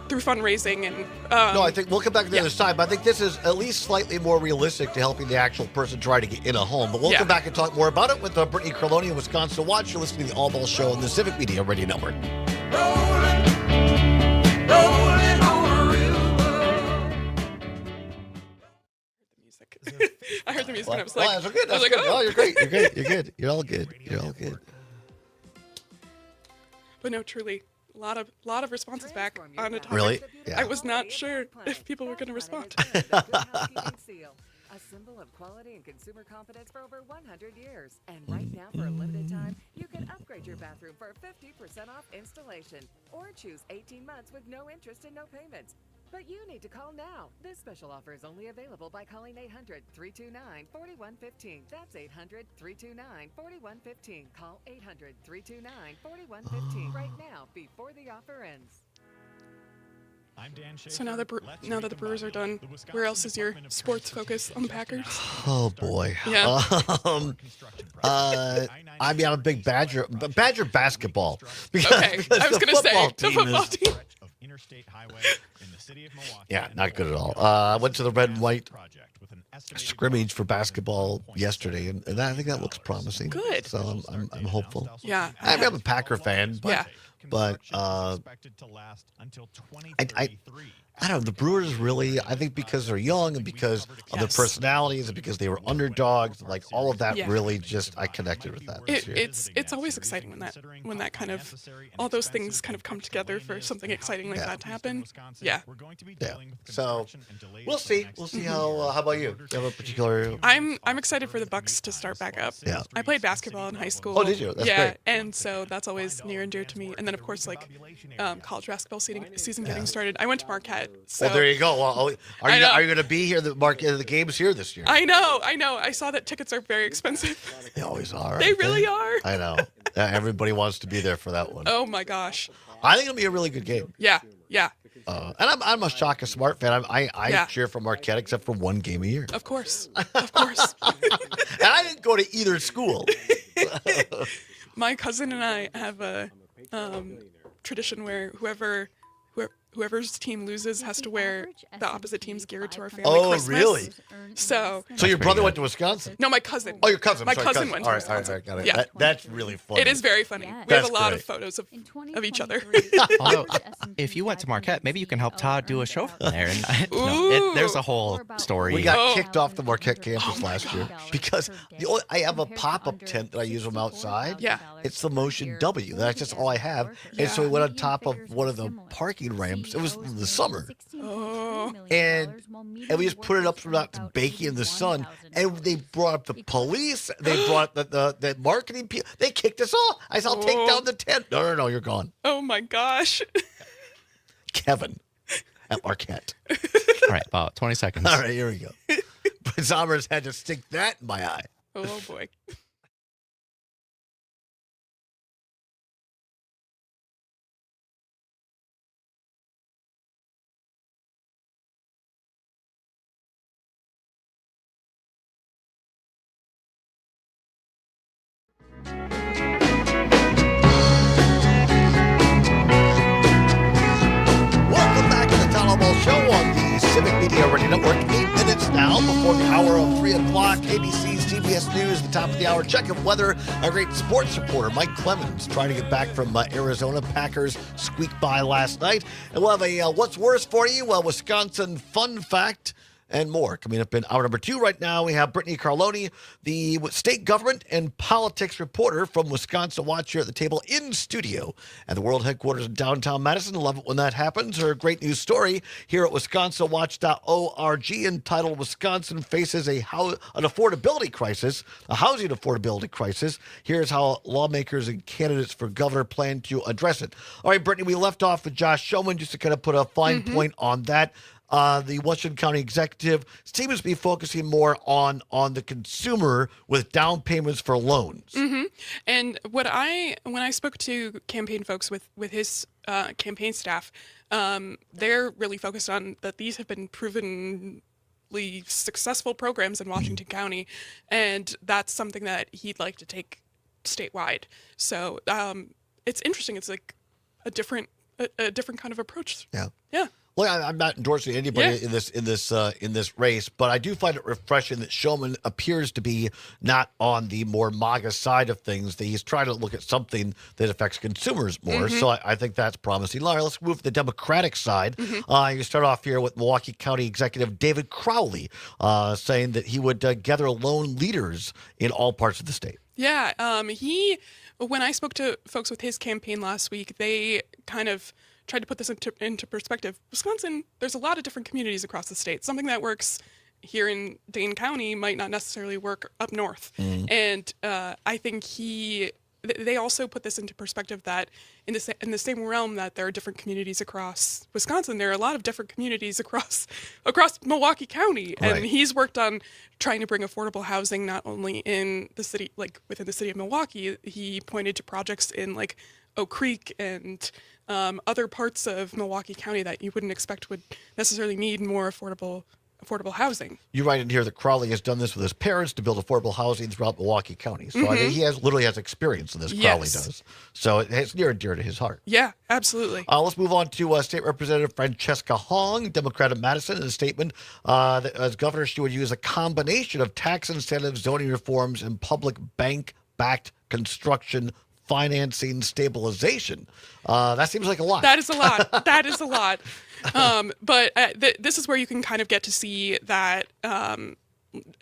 through fundraising and no, I think we'll come back to the other side, but I think this is at least slightly more realistic to helping the actual person try to get in a home. But we'll come back and talk more about it with Brittany Carloni of Wisconsin Watch. You're listening to the Allbaugh Show on the Civic Media Radio Network. I heard the music and I was like, like, that's good. That's good. Oh, you're great. You're great. You're good. You're all good. You're all good. But no, truly, a lot of responses back on a topic. Really? Yeah. I was not sure if people were going to respond. A symbol of quality and consumer confidence for over 100 years. And right now, for a limited time, you can upgrade your bathroom for 50% off installation or choose 18 months with no interest and no payments. But you need to call now. This special offer is only available by calling 800-329-4115. That's 800-329-4115. Call 800-329-4115 right now before the offer ends. So now that the Brewers are done, where else is your sports focus on the Packers? Oh boy. Yeah. I'm a big Badger basketball. Okay, I was going to say the football team. interstate highway in the city of Milwaukee. Yeah, not good at all. I went to the red and white scrimmage for basketball yesterday, and I think that looks promising. Good. So I'm hopeful. Yeah. I'm a Packer fan, but I don't know. The Brewers really, I think because they're young and because of their personalities and because they were underdogs, like all of that really just, I connected with that this year. It's always exciting when that kind of, all those things kind of come together for something exciting like that to happen. Yeah. Yeah. So we'll see. We'll see how about you? Do you have a particular? I'm excited for the Bucks to start back up. Yeah. I played basketball in high school. Oh, did you? That's great. And so that's always near and dear to me. And then of course like college basketball season getting started. I went to Marquette. So, well, there you go. Well, are you going to be here? The games here this year? I know. I saw that tickets are very expensive. They always are. They really are. I know. Everybody wants to be there for that one. Oh my gosh. I think it'll be a really good game. Yeah. And I'm a Shaka Smart fan. I cheer for Marquette except for one game a year. Of course. And I didn't go to either school. My cousin and I have a tradition where whoever's team loses has to wear the opposite team's gear to our family Christmas. Really? So your brother went to Wisconsin? No, my cousin. Oh, your cousin. My cousin went to Wisconsin. All right, got it. Yeah. That's really funny. It is very funny. We have a lot of photos of each other. Although, if you went to Marquette, maybe you can help Todd do a show from there. And there's a whole story. We got kicked off the Marquette campus last year because I have a pop-up tent that I use from outside. Yeah. It's the Motion W. That's just all I have. And so we went on top of one of the parking ramps. It was the summer. Oh. And we just put it up from out baking in the sun. And they brought up the police. They brought up the marketing people. They kicked us off. I said, I'll take down the tent. No, you're gone. Oh my gosh. Kevin at Marquette. All right, about 20 seconds. All right, here we go. Zombers had to stick that in my eye. Oh boy. Welcome back to the Todd Allbaugh Show on the Civic Media Radio Network. 8 minutes now before the hour of 3 o'clock. ABC's TBS News, the top of the hour. Check of weather. Our great sports reporter, Mike Clemens, trying to get back from Arizona. Packers squeaked by last night. And we'll have a What's Worse for you, Wisconsin fun fact, and more. Coming up in hour number 2 right now, we have Brittany Carloni, the state government and politics reporter from Wisconsin Watch here at the table in studio at the world headquarters in downtown Madison. Love it when that happens. Her great news story here at wisconsinwatch.org entitled Wisconsin Faces an Affordability Crisis, a Housing Affordability Crisis. Here's how lawmakers and candidates for governor plan to address it. All right, Brittany, we left off with Josh Shulman just to kind of put a fine point on that. The Washington County executive seems to be focusing more on the consumer with down payments for loans. Mm-hmm. And when I spoke to campaign folks with his campaign staff, they're really focused on that these have been provenly successful programs in Washington County, and that's something that he'd like to take statewide. So it's interesting. It's like a different kind of approach. Yeah. Yeah. Well, I'm not endorsing anybody in this race, but I do find it refreshing that Shulman appears to be not on the more MAGA side of things. That he's trying to look at something that affects consumers more. So I think that's promising. All right, let's move to the Democratic side. You start off here with Milwaukee County Executive David Crowley saying that he would gather loan leaders in all parts of the state. Yeah, when I spoke to folks with his campaign last week, they kind of tried to put this into perspective. Wisconsin, there's a lot of different communities across the state. Something that works here in Dane County might not necessarily work up north. And I think they also put this into perspective that in the same realm that there are different communities across Wisconsin, there are a lot of different communities across Milwaukee County. And he's worked on trying to bring affordable housing not only in the city, like within the city of Milwaukee. He pointed to projects in like Oak Creek and other parts of Milwaukee County that you wouldn't expect would necessarily need more affordable affordable housing. You write in here that Crowley has done this with his parents to build affordable housing throughout Milwaukee County. So I think he literally has experience in this. Crowley does. So it's near and dear to his heart. Yeah, absolutely. Let's move on to State Representative Francesca Hong, Democrat of Madison, in a statement that as governor, she would use a combination of tax incentives, zoning reforms, and public bank-backed construction financing stabilization. That seems like a lot. That is a lot. That is a lot. But this is where you can kind of get to see that in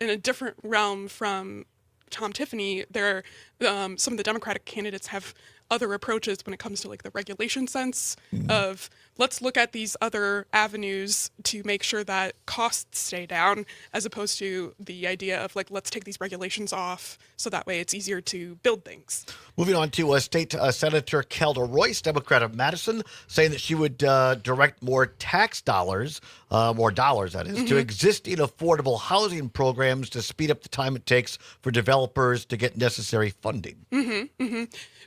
a different realm from Tom Tiffany, there some of the Democratic candidates have other approaches when it comes to like the regulation sense of let's look at these other avenues to make sure that costs stay down, as opposed to the idea of like, let's take these regulations off so that way it's easier to build things. Moving on to State Senator Kelda Royce, Democrat of Madison, saying that she would direct more tax dollars, that is, to existing affordable housing programs to speed up the time it takes for developers to get necessary funding.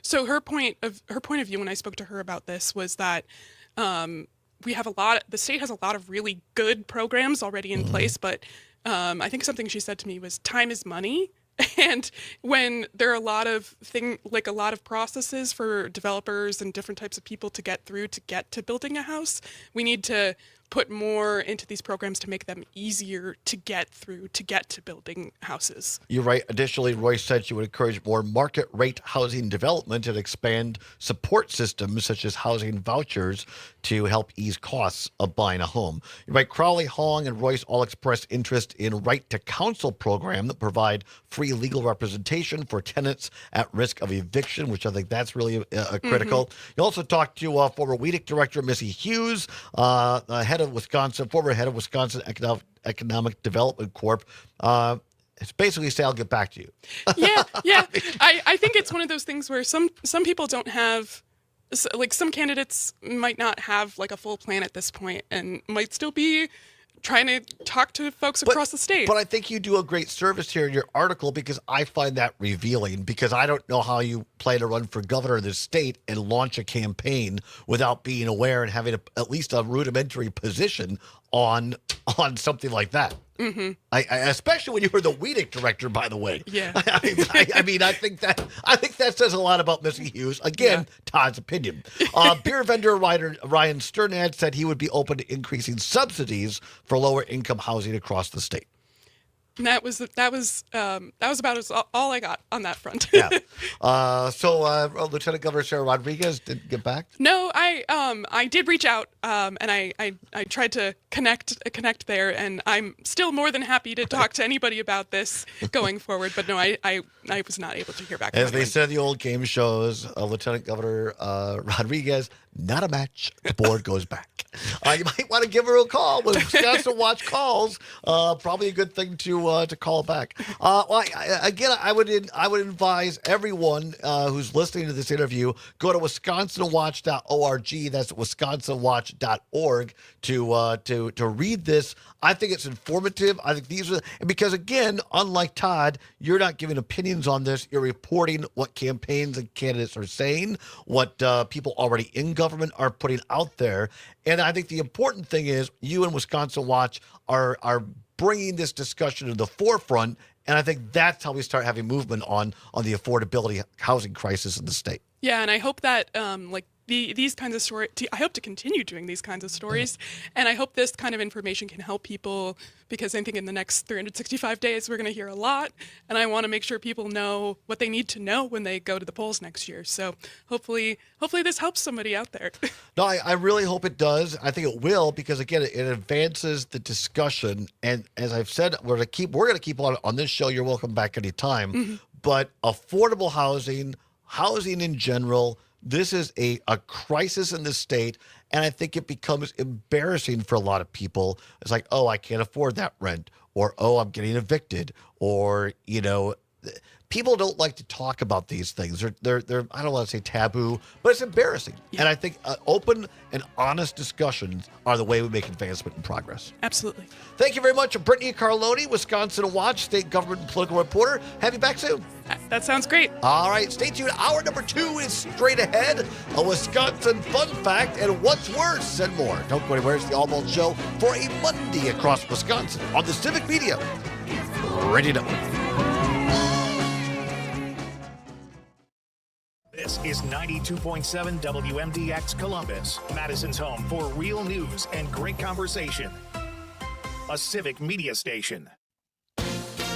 So her point of view when I spoke to her about this was that we have the state has a lot of really good programs already in place, but I think something she said to me was time is money. And when there are a lot of processes for developers and different types of people to get through to get to building a house, we need to put more into these programs to make them easier to get through to get to building houses. You're right. Additionally, Royce said she would encourage more market rate housing development and expand support systems such as housing vouchers to help ease costs of buying a home. You're right. Crowley, Hong, and Royce all expressed interest in Right to Counsel program that provide free legal representation for tenants at risk of eviction, which I think that's really critical. You also talked to former WEDC director Missy Hughes, former head of Wisconsin Economic Development Corp. It's basically say, I'll get back to you. Yeah. I think it's one of those things where some people don't have, like some candidates might not have like a full plan at this point and might still be trying to talk to folks across the state. But I think you do a great service here in your article because I find that revealing, because I don't know how you plan to run for governor of the state and launch a campaign without being aware and having at least a rudimentary position on something like that. I especially when you were the WEDC director, by the way. Yeah. I mean, I think that says a lot about Missy Hughes. Again, Todd's opinion. Beer vendor Ryan Sternad said he would be open to increasing subsidies for lower income housing across the state. And that was about all I got on that front. So Lieutenant Governor Sarah Rodriguez didn't get back? No, I did reach out, and I tried to connect there, and I'm still more than happy to talk to anybody about this going forward. But no, I was not able to hear back. As they said in the old game shows, Lieutenant Governor Rodriguez, not a match. The board goes back. You might want to give her a call when Wisconsin Watch calls. Probably a good thing to call back. I would advise everyone who's listening to this interview, go to wisconsinwatch.org. That's wisconsinwatch.org to read this. I think it's informative. I think these are, because again, unlike Todd, you're not giving opinions on this. You're reporting what campaigns and candidates are saying, what people already in government are putting out there. And I think the important thing is you and Wisconsin Watch are bringing this discussion to the forefront. And I think that's how we start having movement on the affordability housing crisis in the state. Yeah, and I hope that these kinds of stories, I hope to continue doing these kinds of stories, and I hope this kind of information can help people, because I think in the next 365 days we're going to hear a lot, and I want to make sure people know what they need to know when they go to the polls next year. So hopefully this helps somebody out there. No, I really hope it does. I think it will, because again, it advances the discussion. And as I've said, we're going to keep on this show. You're welcome back anytime. But affordable housing in general, this is a crisis in the state, and I think it becomes embarrassing for a lot of people. It's like, oh, I can't afford that rent, or oh, I'm getting evicted, or people don't like to talk about these things. They're I don't want to say taboo, but it's embarrassing. Yeah. And I think open and honest discussions are the way we make advancement and progress. Absolutely. Thank you very much, Brittany Carloni, Wisconsin Watch, state government and political reporter. Have you back soon. That sounds great. All right, stay tuned. Hour number 2 is straight ahead. A Wisconsin fun fact and what's worse and more. Don't go anywhere. It's the Allbaugh Show for a Monday across Wisconsin on the Civic Media Radio Network. This is 92.7 WMDX Columbus, Madison's home for real news and great conversation. A Civic Media station.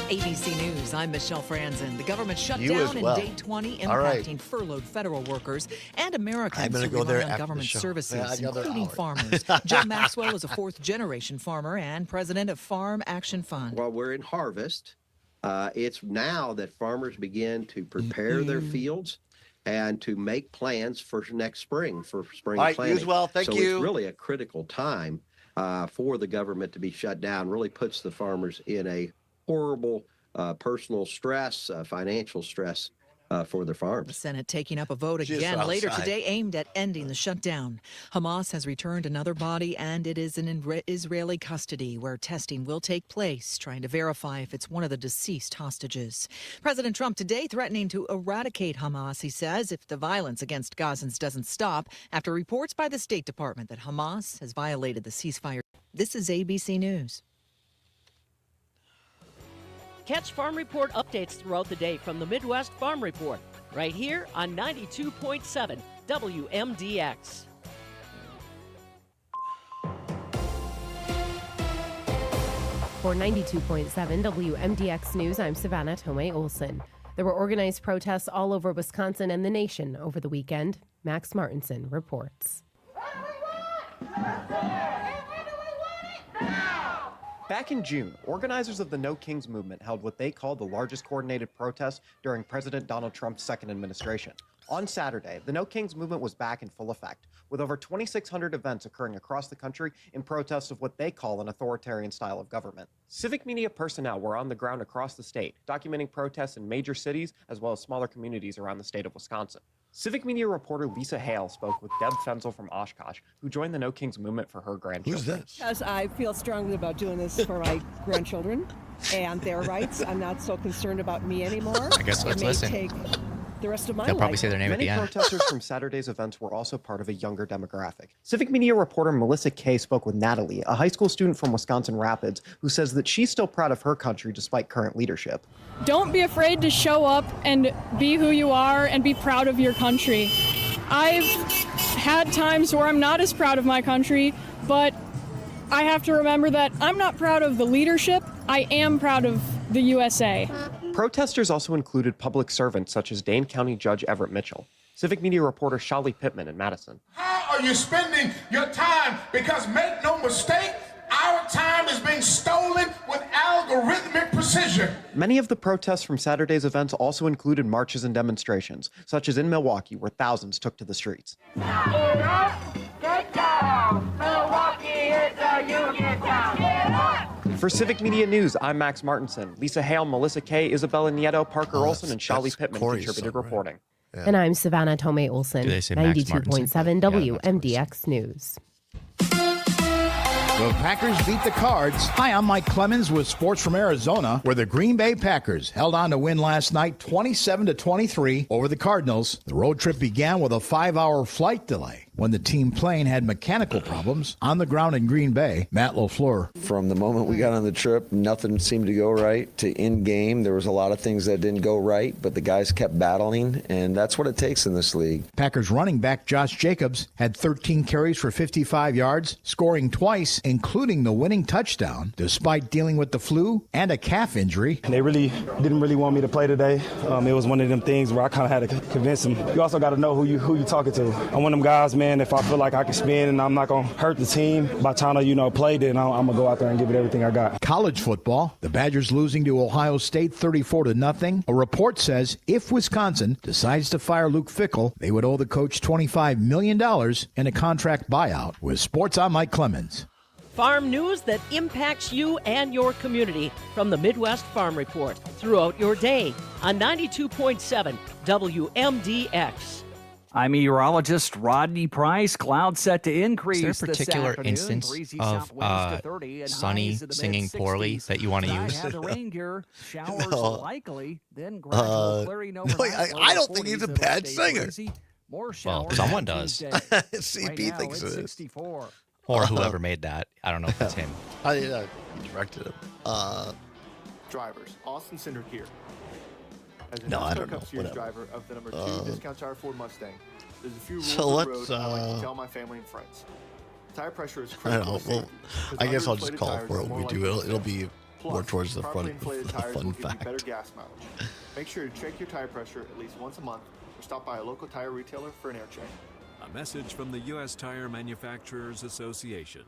ABC News, I'm Michelle Franzen. The government shut You down as well. in day 20, impacting All right. furloughed federal workers and Americans I'm gonna who go there rely on after the government show. services, Yeah, another including hour. farmers. Joe Maxwell is a fourth-generation farmer and president of Farm Action Fund. While we're in harvest, it's now that farmers begin to prepare their fields and to make plans for next spring, for spring All right, planting. you as well. Thank so you. it's really a critical time for the government to be shut down. Really puts the farmers in a horrible personal stress, financial stress for their farms. The Senate taking up a vote She's again later outside. today aimed at ending the shutdown. Hamas has returned another body, and it is in Israeli custody, where testing will take place, trying to verify if it's one of the deceased hostages. President Trump today threatening to eradicate Hamas, he says, if the violence against Gazans doesn't stop, after reports by the State Department that Hamas has violated the ceasefire. This is ABC News. Catch Farm Report updates throughout the day from the Midwest Farm Report, right here on 92.7 WMDX. For 92.7 WMDX News, I'm Savannah Tomei Olson. There were organized protests all over Wisconsin and the nation over the weekend. Max Martinson reports. Back in June, organizers of the No Kings movement held what they called the largest coordinated protest during President Donald Trump's second administration. On Saturday, the No Kings movement was back in full effect, with over 2,600 events occurring across the country in protest of what they call an authoritarian style of government. Civic media personnel were on the ground across the state, documenting protests in major cities as well as smaller communities around the state of Wisconsin. Civic media reporter Lisa Hale spoke with Deb Fenzel from Oshkosh, who joined the No Kings movement for her grandchildren. Who's this? Because I feel strongly about doing this for my grandchildren and their rights. I'm not so concerned about me anymore. I guess let's it may listen. take the rest of my They'll life. probably say their name at Many the end. protesters from Saturday's events were also part of a younger demographic. Civic media reporter Melissa Kay spoke with Natalie, a high school student from Wisconsin Rapids, who says that she's still proud of her country despite current leadership. Don't be afraid to show up and be who you are and be proud of your country. I've had times where I'm not as proud of my country, but I have to remember that I'm not proud of the leadership. I am proud of the USA. Protesters also included public servants such as Dane County Judge Everett Mitchell, Civic media reporter Shali Pittman in Madison. How are you spending your time? Because make no mistake, our time is being stolen with algorithmic precision. Many of the protests from Saturday's events also included marches and demonstrations, such as in Milwaukee, where thousands took to the streets. Get up, get down. Milwaukee is a union town. Get up. For Civic Media News, I'm Max Martinson. Lisa Hale, Melissa Kay, Isabella Nieto, Parker Olson, and Shali Pittman contributed reporting. And I'm Savannah Tomei Olson, Do they say Max 92.7 WMDX News. The Packers beat the Cards. Hi, I'm Mike Clemens with Sports from Arizona, where the Green Bay Packers held on to win last night 27-23 over the Cardinals. The road trip began with a 5-hour flight delay when the team plane had mechanical problems on the ground in Green Bay. Matt LaFleur. From the moment we got on the trip, nothing seemed to go right. To in-game, there was a lot of things that didn't go right, but the guys kept battling, and that's what it takes in this league. Packers running back Josh Jacobs had 13 carries for 55 yards, scoring twice, including the winning touchdown, despite dealing with the flu and a calf injury. They didn't really want me to play today. It was one of them things where I kind of had to convince them. You also got to know who you talking to. I'm one of them guys, man, if I feel like I can spin and I'm not going to hurt the team by trying to, play, then I'm going to go out there and give it everything I got. College football, the Badgers losing to Ohio State 34-0. A report says if Wisconsin decides to fire Luke Fickell, they would owe the coach $25 million in a contract buyout. With sports, I'm Mike Clemens. Farm news that impacts you and your community from the Midwest Farm Report throughout your day on 92.7 WMDX. I'm meteorologist Rodney Price. Clouds set to increase. Is there a particular this afternoon. instance Breezy of southwinds to 30 and Sonny highs in the singing poorly mid-60s. that you want to I use? have the rain gear. Showers No. likely, then gradual clearing overnight. I don't think he's a bad singer. More showers Well, someone does. Tuesday. CP Right now, thinks it's it is. 64. Or whoever made that. I don't know if it's him. He directed him. Drivers, Austin Cindric here. As a No, I NASCAR don't know. Cup Series Whatever. driver of the number 2 Discount Tire Ford Mustang, there's a few rules So of the let's, road I like to tell my family and friends. Tire pressure is I critical. don't know. to Well, safety, because I guess I'll just underinflated call tires for are it more when we likely do. to It'll fail. be more Plus, towards the properly front. inflated tires Fun will give you fact. better gas mileage. Make sure to check your tire pressure at least once a month or stop by a local tire retailer for an air check. A message from the U.S. Tire Manufacturers Association.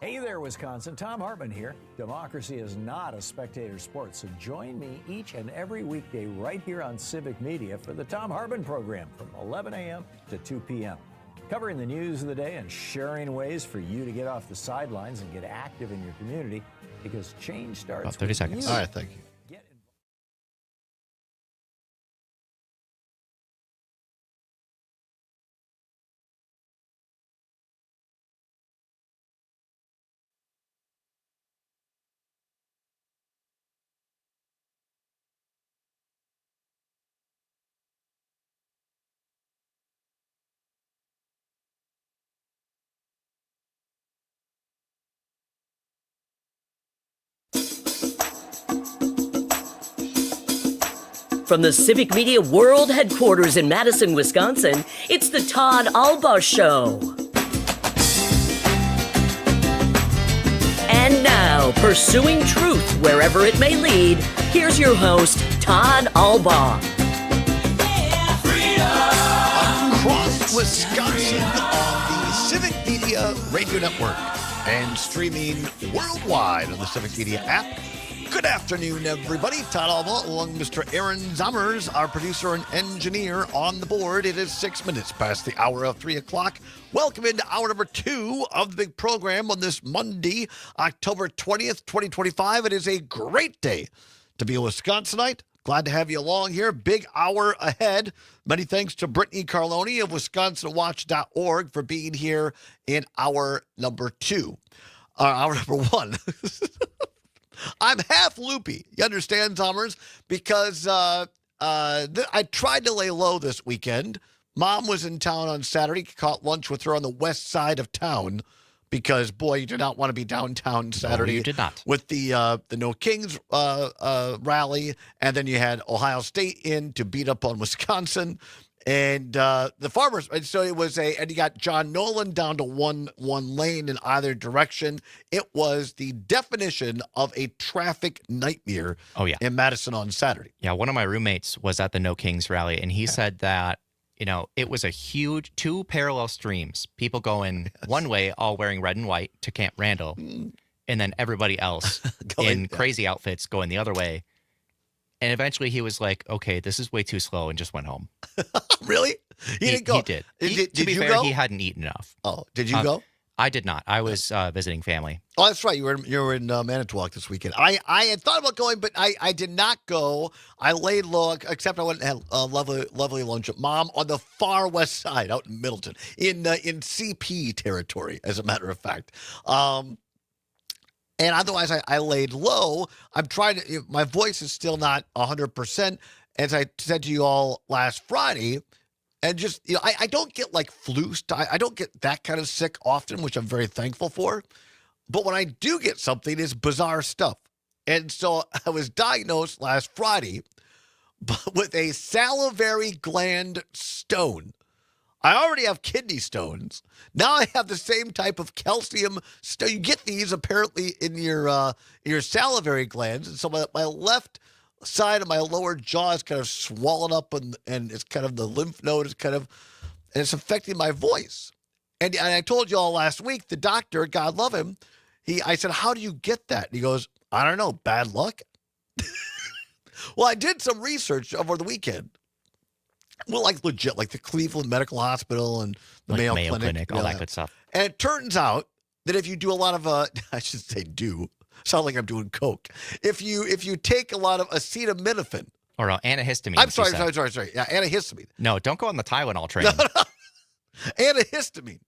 Hey there, Wisconsin. Tom Hartman here. Democracy is not a spectator sport, so join me each and every weekday right here on Civic Media for the Tom Hartman program from 11 a.m. to 2 p.m. Covering the news of the day and sharing ways for you to get off the sidelines and get active in your community, because change starts About 30 with seconds. you. All right, thank you. From the Civic Media World Headquarters in Madison, Wisconsin, it's the Todd Allbaugh Show. And now, pursuing truth wherever it may lead, here's your host, Todd Allbaugh. Across Wisconsin on the Civic Media Radio Network and streaming worldwide on the Civic Media app. Good afternoon, everybody. Todd Allbaugh, along with Mr. Aaron Zommers, our producer and engineer on the board. It is 6 minutes past the hour of 3 o'clock. Welcome into hour number 2 of the big program on this Monday, October 20th, 2025. It is a great day to be a Wisconsinite. Glad to have you along here. Big hour ahead. Many thanks to Brittany Carloni of WisconsinWatch.org for being here in hour number 2. Hour number 1. I'm half loopy. You understand, Zommers? Because I tried to lay low this weekend. Mom was in town on Saturday. Caught lunch with her on the west side of town because, boy, you did not want to be downtown Saturday. No, you did not. With the No Kings rally, and then you had Ohio State in to beat up on Wisconsin. And the Farmers, and so it was and you got John Nolan down to one lane in either direction. It was the definition of a traffic nightmare in Madison on Saturday. Yeah, one of my roommates was at the No Kings rally, and he said that, it was a huge 2 parallel streams. People going one way, all wearing red and white to Camp Randall, and then everybody else in crazy outfits going the other way. And eventually he was like, okay, this is way too slow, and just went home. Really? He didn't go? He did. To be you fair, go? he hadn't eaten enough. Oh, did you go? I did not. I was visiting family. Oh, that's right. You were in Manitowoc this weekend. I had thought about going, but I did not go. I laid low, except I went and had a lovely lunch at Mom on the far west side, out in Middleton, in CP territory, as a matter of fact. And otherwise, I laid low. I'm trying to. My voice is still not 100%, as I said to you all last Friday. And just, I don't get like flu. I don't get that kind of sick often, which I'm very thankful for. But when I do get something, it's bizarre stuff. And so I was diagnosed last Friday with a salivary gland stone. I already have kidney stones. Now I have the same type of calcium stone. You get these apparently in your salivary glands. And so my left side of my lower jaw is kind of swollen up, and it's kind of the lymph node is kind of, and it's affecting my voice. And I told you all last week, the doctor, God love him, I said, how do you get that? And he goes, I don't know, bad luck. Well, I did some research over the weekend. Well, like legit, like the Cleveland Medical Hospital and the Mayo Clinic. All that good stuff. And it turns out that if you do a lot of, I should say do, sound like I'm doing coke. If you take a lot of acetaminophen. Or antihistamine. I'm sorry. Yeah, antihistamine. No, don't go on the Tylenol train. Antihistamine,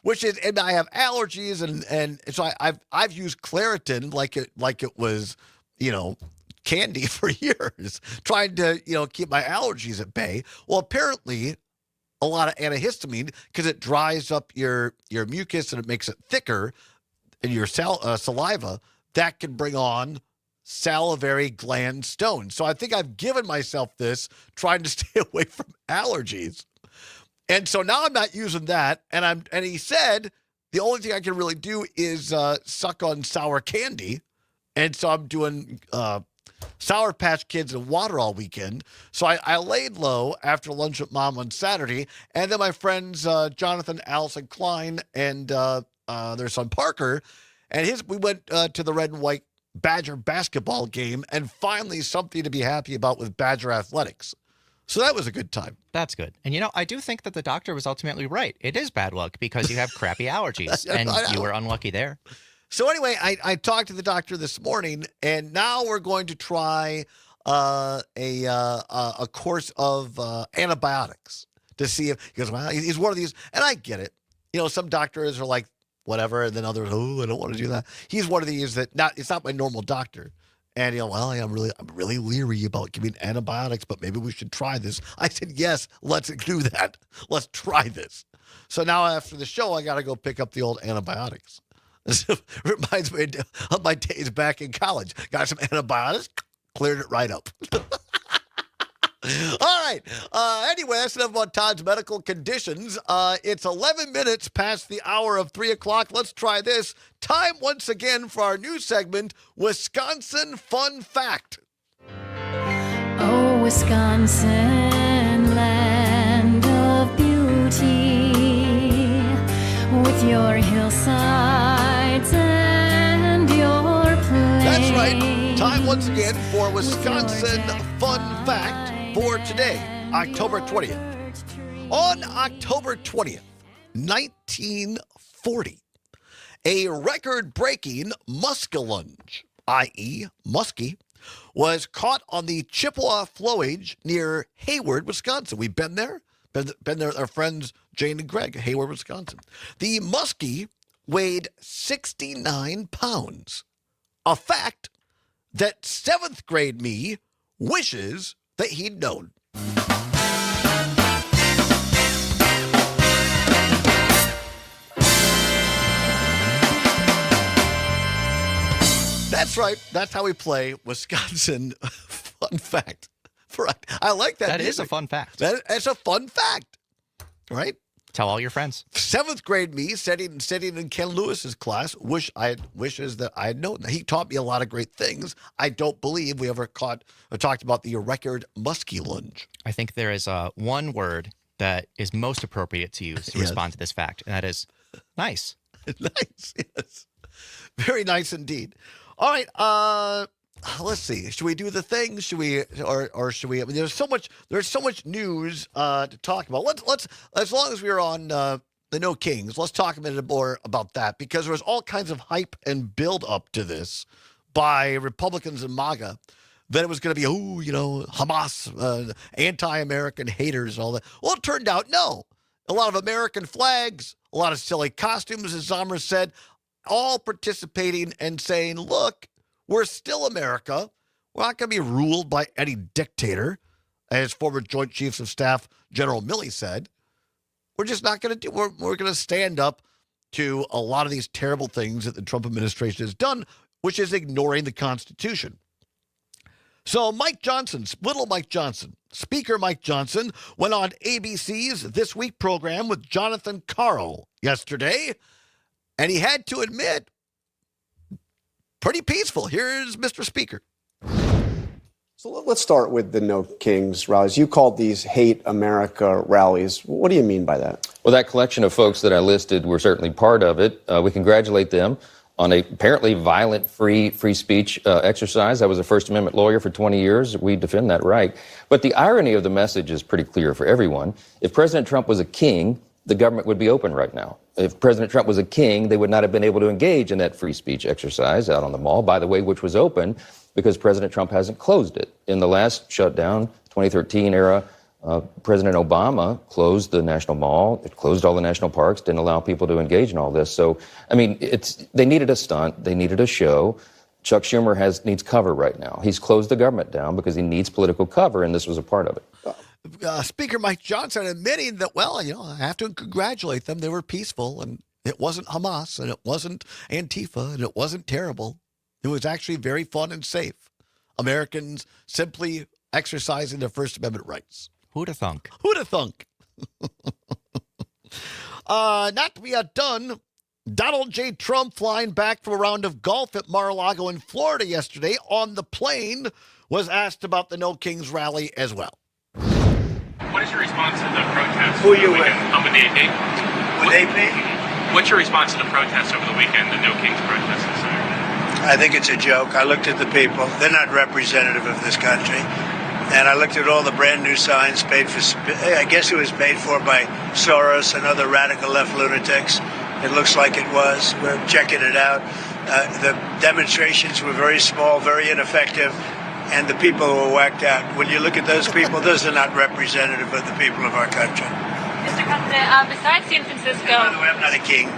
which is, and I have allergies, and so I've used Claritin like it was, candy for years, trying to, keep my allergies at bay. Well, apparently a lot of antihistamine, because it dries up your mucus and it makes it thicker in your saliva, that can bring on salivary gland stones. So I think I've given myself this trying to stay away from allergies. And so now I'm not using that. And he said the only thing I can really do is suck on sour candy. And so I'm doing Sour Patch Kids and water all weekend. So I laid low after lunch with Mom on Saturday. And then my friends Jonathan, Allison Klein, and their son Parker, and we went to the Red and White Badger basketball game, and finally something to be happy about with Badger athletics. So that was a good time. That's good. And, I do think that the doctor was ultimately right. It is bad luck because you have crappy allergies, and you were unlucky there. So anyway, I talked to the doctor this morning, and now we're going to try a course of antibiotics to see if, he goes, well, he's one of these, and I get it. Some doctors are like, whatever, and then others, I don't want to do that. He's one of these that it's not my normal doctor. And I'm really leery about giving antibiotics, but maybe we should try this. I said, yes, let's do that. Let's try this. So now after the show, I got to go pick up the old antibiotics. Reminds me of my days back in college. Got some antibiotics, cleared it right up. All right. Anyway, that's enough about Todd's medical conditions. It's 11 minutes past the hour of 3 o'clock. Let's try this. Time once again for our new segment, Wisconsin Fun Fact. Oh, Wisconsin, land of beauty, with your hillsides and your plains. That's right. Time once again for Wisconsin Fun Fact. For today, October 20th. On October 20th, 1940, a record-breaking muskellunge, i.e. muskie, was caught on the Chippewa flowage near Hayward, Wisconsin. We've been there. Been there with our friends Jane and Greg, Hayward, Wisconsin. The muskie weighed 69 pounds, a fact that 7th grade me wishes that he'd known. That's right. That's how we play Wisconsin Fun Fact. I like that. That is a fun fact. That's a fun fact, right? Tell all your friends. 7th grade me, sitting in Ken Lewis's class, wishes that I had known. He taught me a lot of great things. I don't believe we ever talked about the record muskie lunge. I think there is one word that is most appropriate to use to respond to this fact, and that is nice. Nice, yes. Very nice indeed. All right, let's see. Should we do the thing? Should we, or should we? I mean, there's so much news to talk about. Let's as long as we're on the No Kings, let's talk a minute more about that, because there was all kinds of hype and build up to this by Republicans and MAGA that it was going to be, Hamas, anti-American haters and all that. Well, it turned out no. A lot of American flags, a lot of silly costumes, as Zomer said, all participating and saying, look, we're still America. We're not going to be ruled by any dictator, as former Joint Chiefs of Staff General Milley said. We're just not going to do. We're going to stand up to a lot of these terrible things that the Trump administration has done, which is ignoring the Constitution. So Speaker Mike Johnson, went on ABC's This Week program with Jonathan Carl yesterday, and he had to admit, pretty peaceful. Here's Mr. Speaker. So let's start with the No Kings rallies. You called these Hate America rallies. What do you mean by that? Well, that collection of folks that I listed were certainly part of it. We congratulate them on a apparently violent free speech exercise. I was a First Amendment lawyer for 20 years. We defend that right. But the irony of the message is pretty clear for everyone. If President Trump was a king, the government would be open right now. If President Trump was a king, they would not have been able to engage in that free speech exercise out on the mall, by the way, which was open because President Trump hasn't closed it. In the last shutdown, 2013 era, President Obama closed the National Mall. It closed all the national parks, didn't allow people to engage in all this. So, I mean, they needed a stunt. They needed a show. Chuck Schumer needs cover right now. He's closed the government down because he needs political cover, and this was a part of it. Speaker Mike Johnson admitting that, well, I have to congratulate them. They were peaceful, and it wasn't Hamas, and it wasn't Antifa, and it wasn't terrible. It was actually very fun and safe. Americans simply exercising their First Amendment rights. Who'da thunk? Who'da thunk? Not to be outdone, Donald J. Trump flying back from a round of golf at Mar-a-Lago in Florida yesterday on the plane was asked about the No Kings rally as well. What is your response to the protest? Who are you with? With the AP. With AP? What's your response to the protest over the weekend, the No Kings protest this Saturday? I think it's a joke. I looked at the people. They're not representative of this country. And I looked at all the brand new signs paid for, I guess it was paid for by Soros and other radical left lunatics. It looks like it was. We're checking it out. The demonstrations were very small, very ineffective, and the people were whacked out. When you look at those people, those are not representative of the people of our country. Mr. President, besides San Francisco... By the way, I'm not a king.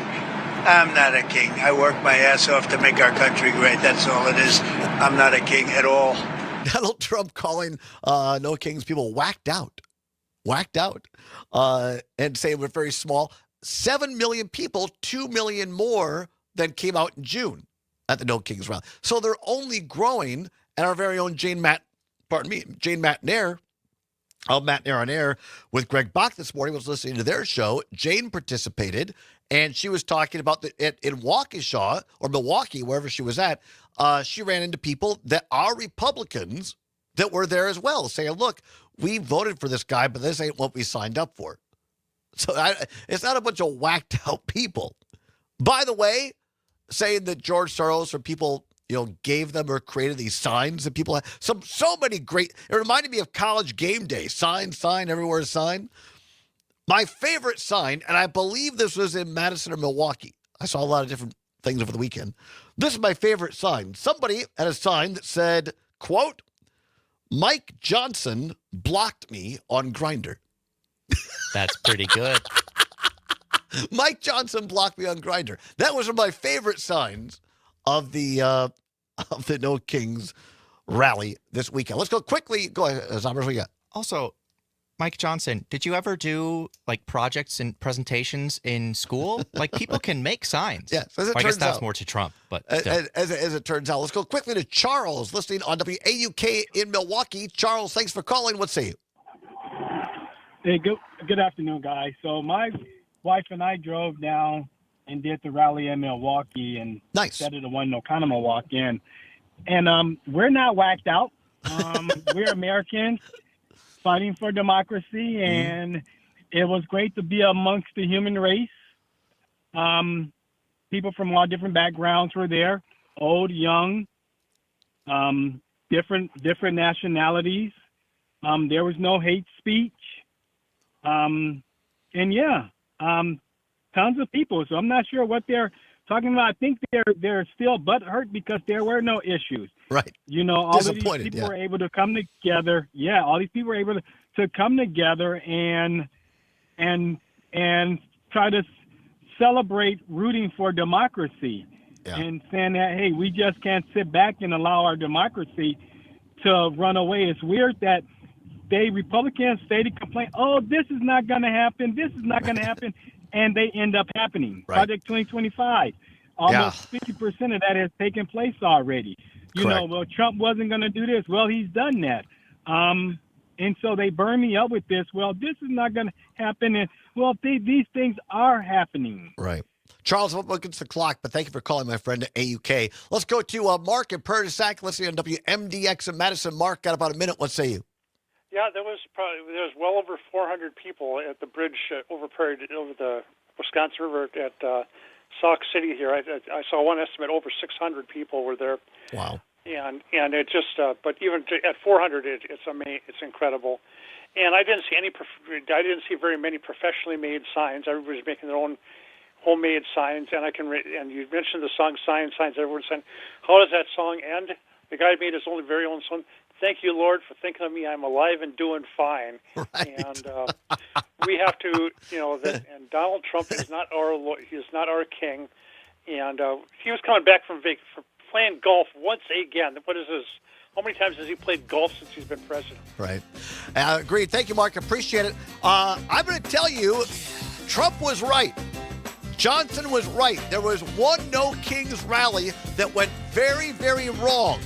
I'm not a king. I work my ass off to make our country great. That's all it is. I'm not a king at all. Donald Trump calling No Kings people whacked out, and saying we're very small. 7 million people, 2 million more than came out in June at the No Kings rally. So they're only growing. And our very own Jane Matnair, Matnair on Air with Greg Bach this morning, was listening to their show. Jane participated, and she was talking about in Waukesha or Milwaukee, wherever she was at, she ran into people that are Republicans that were there as well, saying, look, we voted for this guy, but this ain't what we signed up for. So it's not a bunch of whacked out people. By the way, saying that George Soros or people, gave them or created these signs that people had. So many great, it reminded me of college game day. Sign, everywhere sign. My favorite sign, and I believe this was in Madison or Milwaukee. I saw a lot of different things over the weekend. This is my favorite sign. Somebody had a sign that said, quote, Mike Johnson blocked me on Grindr. That's pretty good. Mike Johnson blocked me on Grindr. That was one of my favorite signs of the No Kings rally this weekend. Let's go quickly. Go ahead, Zombers, what you got? Also, Mike Johnson, did you ever do projects and presentations in school? People can make signs. Yes, as it I guess turns that's out. more to Trump, but as it turns out. Let's go quickly to Charles, listening on WAUK in Milwaukee. Charles, thanks for calling. What say you? Hey, good afternoon, guys. So my wife and I drove down and did the rally in Milwaukee, and instead of the one in kind of Milwaukee, and we're not whacked out. We're Americans fighting for democracy, and it was great to be amongst the human race. People from all different backgrounds were there, old, young, different nationalities. There was no hate speech. Tons of people. So I'm not sure what they're talking about. I think they're still butthurt because there were no issues. Right. All of these people were able to come together. Yeah, all these people were able to come together and try to celebrate rooting for democracy and saying that, hey, we just can't sit back and allow our democracy to run away. It's weird that Republicans say to complain, oh, this is not going to happen. This is not going to happen. And they end up happening. Right. Project 2025, almost 50% of that has taken place already. Well, Trump wasn't going to do this. Well, he's done that. And so they burn me up with this. Well, this is not going to happen. And, well, these things are happening. Right. Charles, I'm up against the clock, but thank you for calling, my friend, at AUK. Let's go to Mark in Perdisac, listening on WMDX in Madison. Mark, got about a minute. What say you? Yeah, there was well over 400 people at the bridge over the Wisconsin River at Sauk City here. I saw one estimate over 600 people were there. Wow. And it just but even at 400 it's incredible. And I didn't see very many professionally made signs. Everybody's making their own homemade signs, and and you mentioned the song "Signs." Everyone's saying, "How does that song end?" The guy made his very own song. Thank you, Lord, for thinking of me. I'm alive and doing fine. Right. And we have to, and Donald Trump is not our king. And he was coming back from playing golf once again. What is this? How many times has he played golf since he's been president? Right. Agreed. Thank you, Mark. Appreciate it. I'm going to tell you, Trump was right. Johnson was right. There was one No Kings rally that went very, very wrong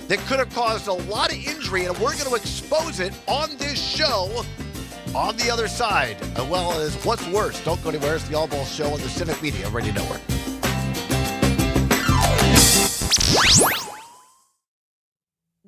that could have caused a lot of injury, and we're going to expose it on this show on the other side, as well as what's worse. Don't go anywhere. It's the Allbaugh Show on the Civic Media Radio Network.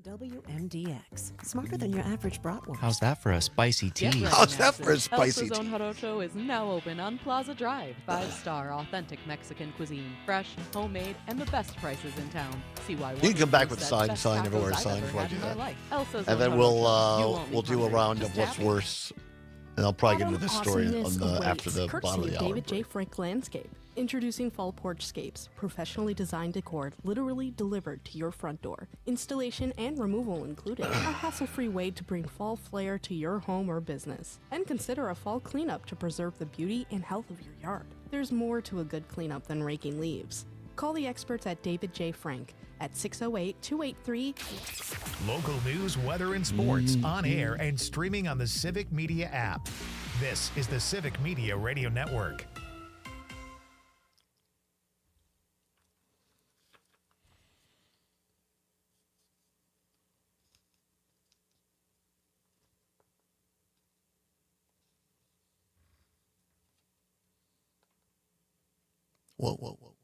WMDX. Smarter than your average bratwurst. How's that for a spicy tea? How's that for a spicy Elsa's tea? Own Jarocho is now open on Plaza Drive. 5-star authentic Mexican cuisine. Fresh, homemade, and the best prices in town. See why You can come back with sign everywhere, sign before I do that. And then we'll do a round of what's worse. And I'll probably get into this story after the bottom of the hour. David J. Frank Landscape. Introducing Fall Porchscapes, professionally designed decor literally delivered to your front door. Installation and removal included. A hassle-free way to bring fall flair to your home or business. And consider a fall cleanup to preserve the beauty and health of your yard. There's more to a good cleanup than raking leaves. Call the experts at David J. Frank at 608-283. Local news, weather, and sports on air and streaming on the Civic Media app. This is the Civic Media Radio Network. Whoa.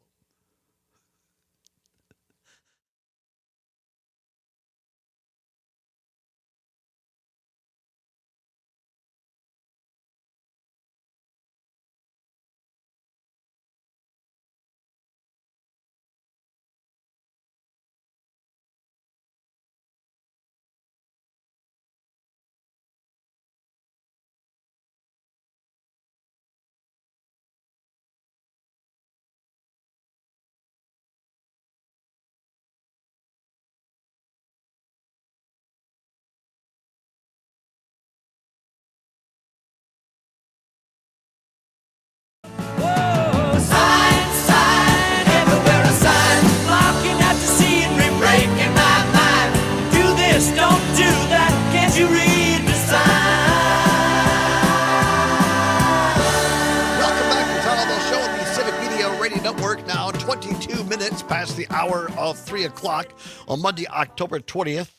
Now 22 minutes past the hour of 3 o'clock on Monday, October 20th.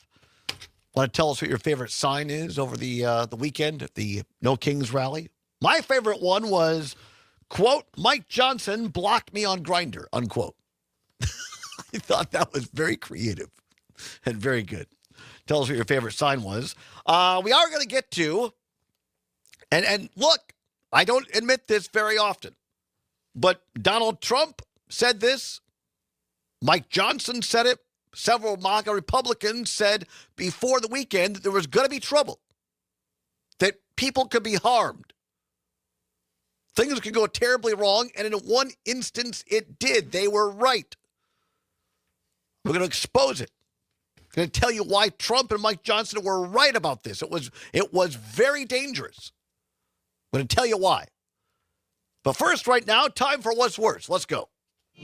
Want to tell us what your favorite sign is over the weekend at the No Kings rally? My favorite one was, quote, Mike Johnson blocked me on Grindr, unquote. I thought that was very creative and very good. Tell us what your favorite sign was. We are going to get to, and look, I don't admit this very often, but Donald Trump said this. Mike Johnson said it. Several MAGA Republicans said before the weekend that there was going to be trouble, that people could be harmed. Things could go terribly wrong, and in one instance, it did. They were right. We're going to expose it. I'm going to tell you why Trump and Mike Johnson were right about this. It was very dangerous. I'm going to tell you why. But first, right now, time for What's Worse. Let's go.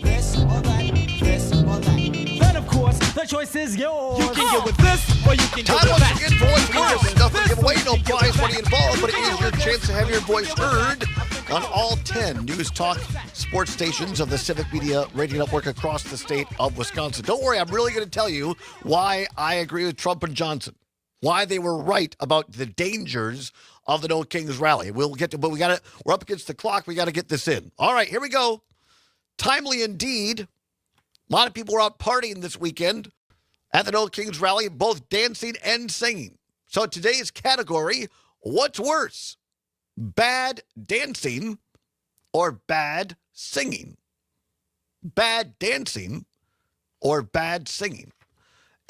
This or that, this or that. Then, of course, the choice is yours. You can get with this, or you can Time get with once that. again for What's Worse. Nothing to give away, no prize money involved, but it is your chance to have your voice heard on all 10 news talk sports stations of the Civic Media Radio Network across the state of Wisconsin. Don't worry, I'm really going to tell you why I agree with Trump and Johnson, why they were right about the dangers of the No Kings rally. We'll get to, but we're up against the clock. We got to get this in. All right, here we go. Timely indeed. A lot of people were out partying this weekend at the No Kings rally, both dancing and singing. So today's category, what's worse? Bad dancing or bad singing? Bad dancing or bad singing?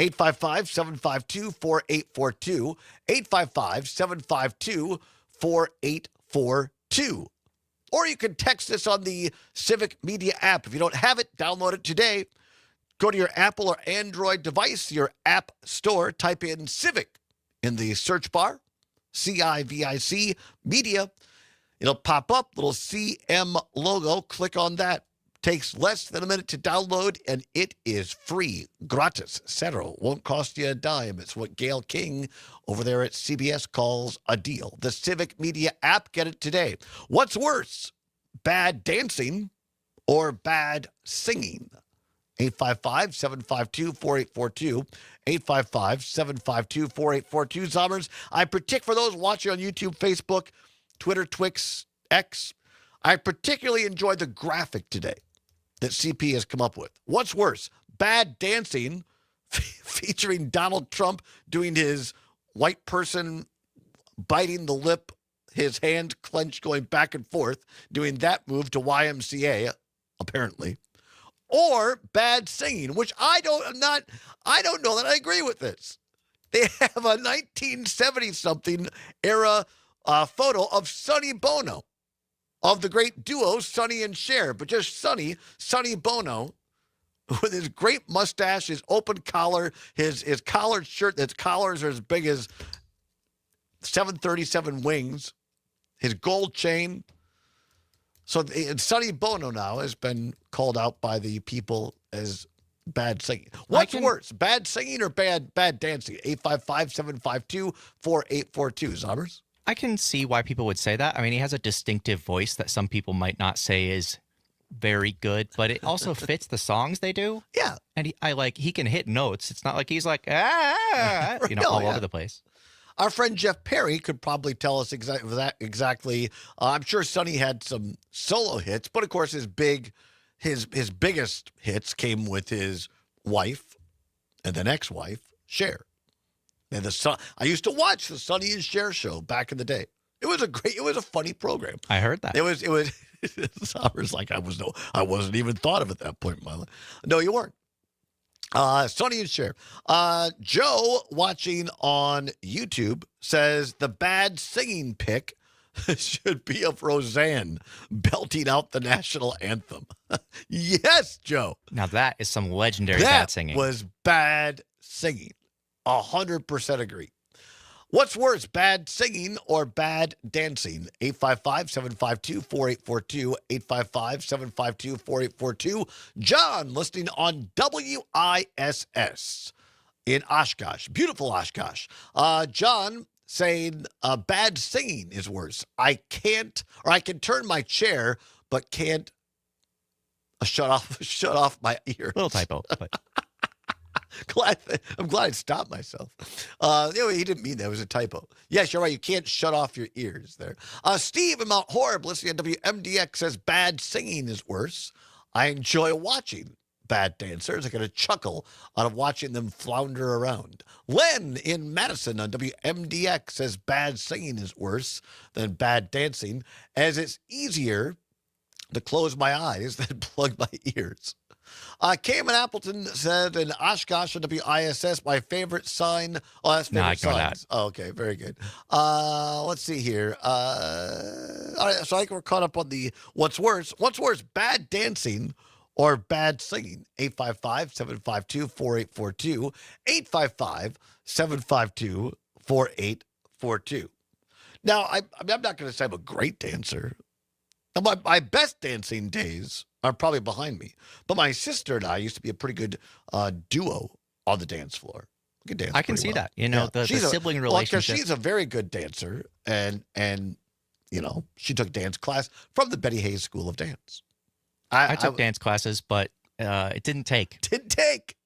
855-752-4842. 855-752-4842. Or you can text us on the Civic Media app. If you don't have it, download it today. Go to your Apple or Android device, your app store, type in Civic in the search bar, CIVIC Media. It'll pop up, little CM logo. Click on that. Takes less than a minute to download, and it is free, gratis, cero. Won't cost you a dime. It's what Gail King over there at CBS calls a deal. The Civic Media app, get it today. What's worse, bad dancing or bad singing? 855-752-4842. 855-752-4842. Zombers, I predict for those watching on YouTube, Facebook, Twitter, Twix, X, I particularly enjoyed the graphic today that CP has come up with. What's worse, bad dancing featuring Donald Trump doing his white person biting the lip, his hand clenched going back and forth, doing that move to YMCA, apparently. Or bad singing, which I don't know that I agree with this. They have a 1970-something era photo of Sonny Bono, of the great duo Sonny and Cher, but just Sonny Bono, with his great mustache, his open collar, his collared shirt that's collars are as big as 737 wings, his gold chain. So Sonny Bono now has been called out by the people as bad singing. What's worse, bad singing or bad dancing? 855-752-4842. Zombers? I can see why people would say that. I mean, he has a distinctive voice that some people might not say is very good, but it also fits the songs they do. Yeah. And he can hit notes. It's not like he's like, all over the place. Our friend Jeff Perry could probably tell us exactly. I'm sure Sonny had some solo hits, but of course his biggest hits came with his wife and then ex-wife, Cher. And I used to watch the Sonny and Cher show back in the day. It was a funny program. I heard that. It was Summer's like I wasn't even thought of at that point in my life. No, you weren't. Sonny and Cher. Joe watching on YouTube says the bad singing pick should be of Roseanne belting out the national anthem. Yes, Joe. Now that is some legendary bad singing. That was bad singing. 100% agree. What's worse, bad singing or bad dancing? 855-752-4842. 855-752-4842. John, listening on WISS in Oshkosh. Beautiful Oshkosh. John saying bad singing is worse. I can turn my chair, but can't shut off my ear. Little typo, but... I'm glad I stopped myself. Anyway, he didn't mean that. It was a typo. Yes, you're right. You can't shut off your ears there. Steve in Mount Horeb, listening on WMDX, says bad singing is worse. I enjoy watching bad dancers. I get a chuckle out of watching them flounder around. Len in Madison on WMDX says bad singing is worse than bad dancing, as it's easier to close my eyes than plug my ears. Cayman Appleton said in Oshkosh on WISS, my favorite sign. Oh, that's favorite signs. Oh, okay, very good. Let's see here. All right, so I think we're caught up on the what's worse. What's worse, bad dancing or bad singing? 855-752-4842. 855-752-4842. Now, I'm not going to say I'm a great dancer. My best dancing days are probably behind me. But my sister and I used to be a pretty good duo on the dance floor. We could dance. I can see that. The sibling relationship. She's a very good dancer, and she took dance class from the Betty Hayes School of Dance. I took dance classes, but it didn't take. Didn't take.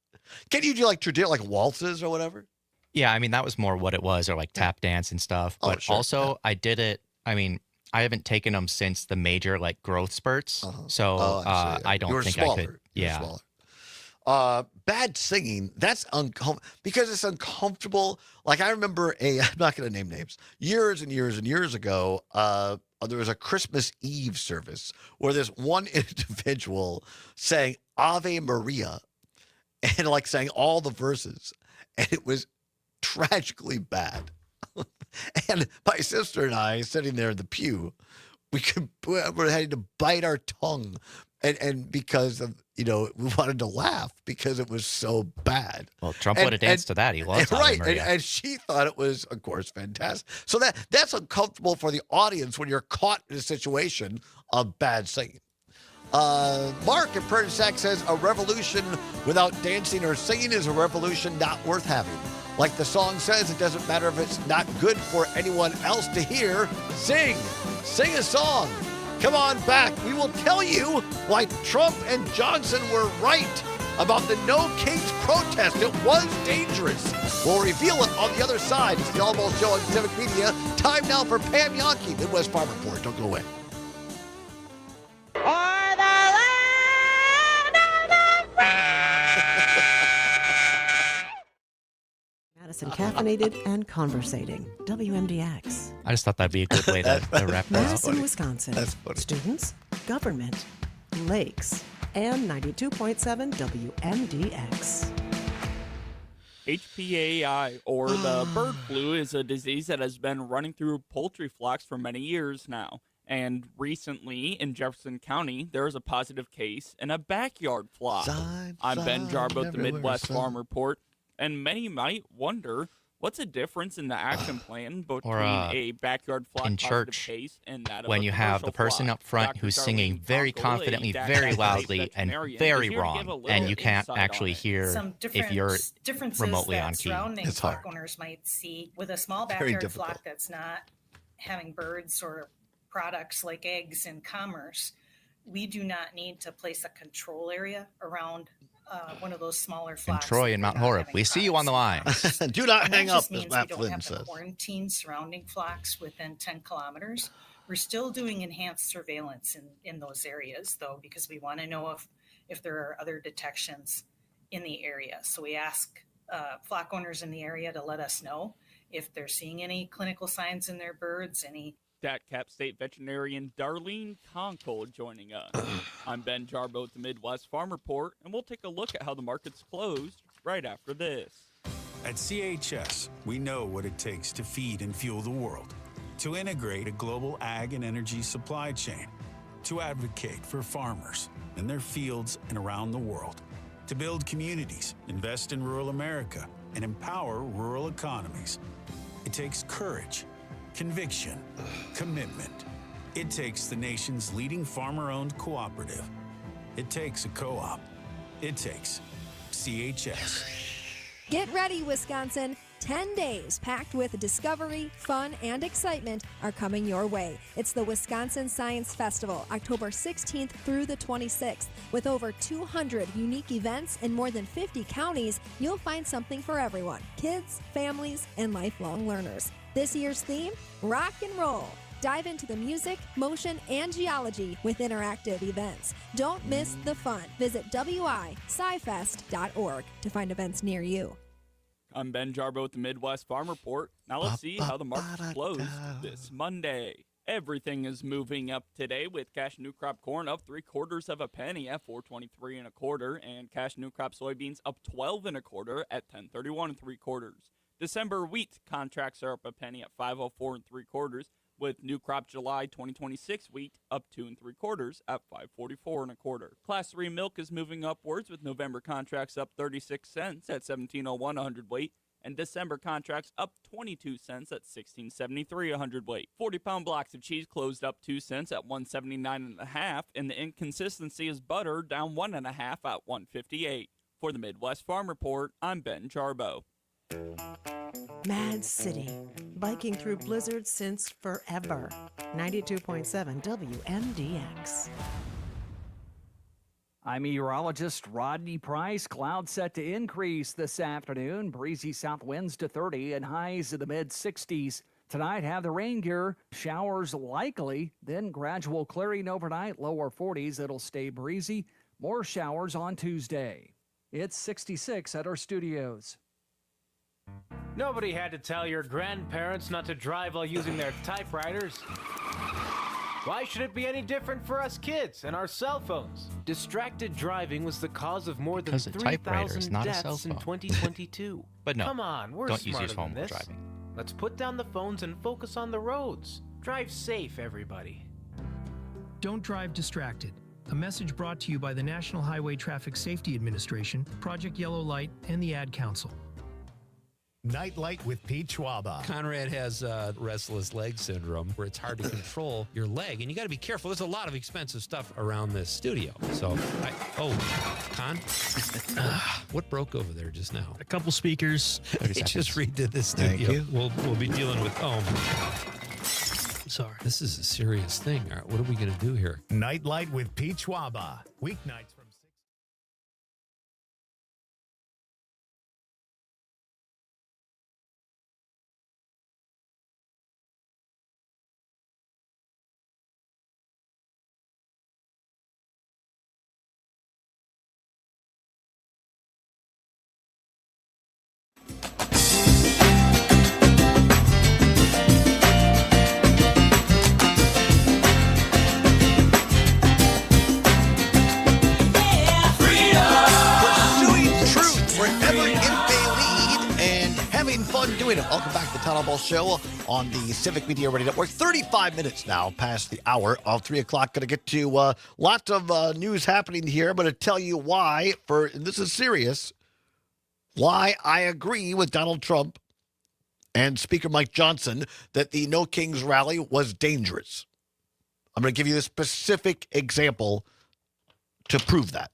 Can you do like waltzes or whatever? Yeah, I mean that was more what it was, or like tap dance and stuff. But also, I did it. I mean, I haven't taken them since the major growth spurts, so I don't think I could. Yeah. Bad singing, that's because it's uncomfortable. Like I remember I'm not going to name names. Years and years and years ago, there was a Christmas Eve service where this one individual sang Ave Maria and sang all the verses. and it was tragically bad. And my sister and I, sitting there in the pew, we're having to bite our tongue, and because of, we wanted to laugh because it was so bad. Well, Trump would have danced to that. He loves right, Maria. and she thought it was, of course, fantastic. So that's uncomfortable for the audience when you're caught in a situation of bad singing. Mark in Prairie Sac says a revolution without dancing or singing is a revolution not worth having. Like the song says, it doesn't matter if it's not good for anyone else to hear. Sing a song. Come on back. We will tell you why Trump and Johnson were right about the No Kings protest. It was dangerous. We'll reveal it on the other side. It's the Allbaugh Show on Civic Media. Time now for Pam Yonke, Midwest Farm Report. Don't go away. Madison caffeinated and conversating. WMDX. I just thought that'd be a good way to wrap that up. Madison, Wisconsin. That's funny. Students, government, lakes, and 92.7 WMDX. HPAI, or the bird flu, is a disease that has been running through poultry flocks for many years now. And recently, in Jefferson County, there was a positive case in a backyard flock. I'm Ben Jarbo, the Midwest Farm Report. And many might wonder, what's the difference in the action plan between a backyard flock in positive church case and that of when a you have the commercial person flock? up front Dr. who's Charlene singing very Tonko, confidently, a very data loudly, and veterinarian, very is here to wrong, give a little and you can't insight actually on it. hear Some if you're differences remotely that on key. surrounding It's flock hard. owners might see with a small Very backyard difficult. flock that's not having birds or products like eggs in commerce. We do not need to place a control area around one of those smaller And flocks. Troy and Mount Horeb, we see you on the line. Do not And hang that up, just as means Matt we don't Flynn have to says. quarantine surrounding flocks within 10 kilometers. We're still doing enhanced surveillance in those areas, though, because we want to know if there are other detections in the area. So we ask flock owners in the area to let us know if they're seeing any clinical signs in their birds, any. DATCAP State Veterinarian Darlene Tonko joining us. I'm Ben Jarbo with the Midwest Farm Report, and we'll take a look at how the market's closed right after this. At CHS, we know what it takes to feed and fuel the world, to integrate a global ag and energy supply chain, to advocate for farmers in their fields and around the world, to build communities, invest in rural America, and empower rural economies. It takes courage, conviction, commitment. It takes the nation's leading farmer-owned cooperative. It takes a co-op. It takes CHS. Get ready, Wisconsin. 10 days packed with discovery, fun, and excitement are coming your way. It's the Wisconsin Science Festival, October 16th through the 26th. With over 200 unique events in more than 50 counties, you'll find something for everyone: kids, families, and lifelong learners. This year's theme, rock and roll. Dive into the music, motion, and geology with interactive events. Don't miss the fun. Visit wiscifest.org to find events near you. I'm Ben Jarbo with the Midwest Farm Report. Now let's see how the market's closed this Monday. Everything is moving up today, with cash new crop corn up 3/4 of a penny at $4.23 1/4, and cash new crop soybeans up 12 1/4 at $10.31 3/4. December wheat contracts are up a penny at $5.04 3/4, with new crop July 2026 wheat up 2 3/4 at $5.44 1/4. Class 3 milk is moving upwards, with November contracts up 36 cents at $17.01 a hundredweight, and December contracts up 22 cents at $16.73 a hundredweight. 40-pound blocks of cheese closed up 2 cents at $1.79 1/2, and the inconsistency is butter down 1 1/2 at $1.58. For the Midwest Farm Report, I'm Ben Jarbo. Mad City, biking through blizzards since forever. 92.7 WMDX. I'm meteorologist Rodney Price. Clouds set to increase this afternoon. Breezy south winds to 30 and highs in the mid-60s. Tonight, have the rain gear. Showers likely, then gradual clearing overnight. Lower 40s. It'll stay breezy. More showers on Tuesday. It's 66 at our studios. Nobody had to tell your grandparents not to drive while using their typewriters. Why should it be any different for us kids and our cell phones? Distracted driving was the cause of more than Because a typewriter is 3,000 not a cell deaths in phone. 2022. But no, Come on, we're don't use smarter your phone than while this. driving. Let's put down the phones and focus on the roads. Drive safe, everybody. Don't drive distracted. A message brought to you by the National Highway Traffic Safety Administration, Project Yellow Light, and the Ad Council. Nightlight with Pete Schwaba. Conrad has restless leg syndrome where it's hard to control your leg, and you got to be careful. There's a lot of expensive stuff around this studio. So, Con, what broke over there just now? A couple speakers. They just redid this studio. Thank you. We'll be dealing with. Sorry. This is a serious thing. All right, what are we going to do here? Nightlight with Pete Schwaba. Weeknights from 6. Pursuing truth wherever it may lead and having fun doing it. Welcome back to the Todd Allbaugh Show on the Civic Media Radio Network. 35 minutes now past the hour of 3 o'clock. Going to get to lots of news happening here. I'm going to tell you why, and this is serious, why I agree with Donald Trump and Speaker Mike Johnson that the No Kings rally was dangerous. I'm going to give you a specific example to prove that.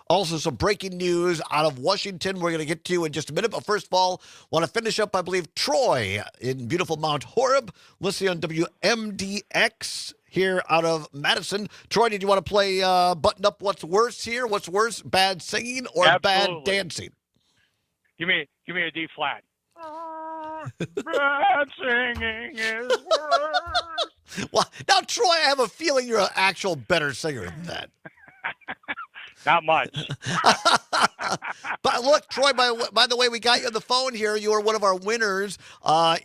Also, some breaking news out of Washington we're going to get to in just a minute. But first of all, want to finish up, I believe, Troy in beautiful Mount Horeb, listening on WMDX here out of Madison. Troy, did you want to play Button Up What's Worse here? What's worse, bad singing or bad Absolutely. dancing? Give me a D flat. Bad singing is worse. Well, now, Troy, I have a feeling you're an actual better singer than that. Not much. But look, Troy, by the way, we got you on the phone here. You were one of our winners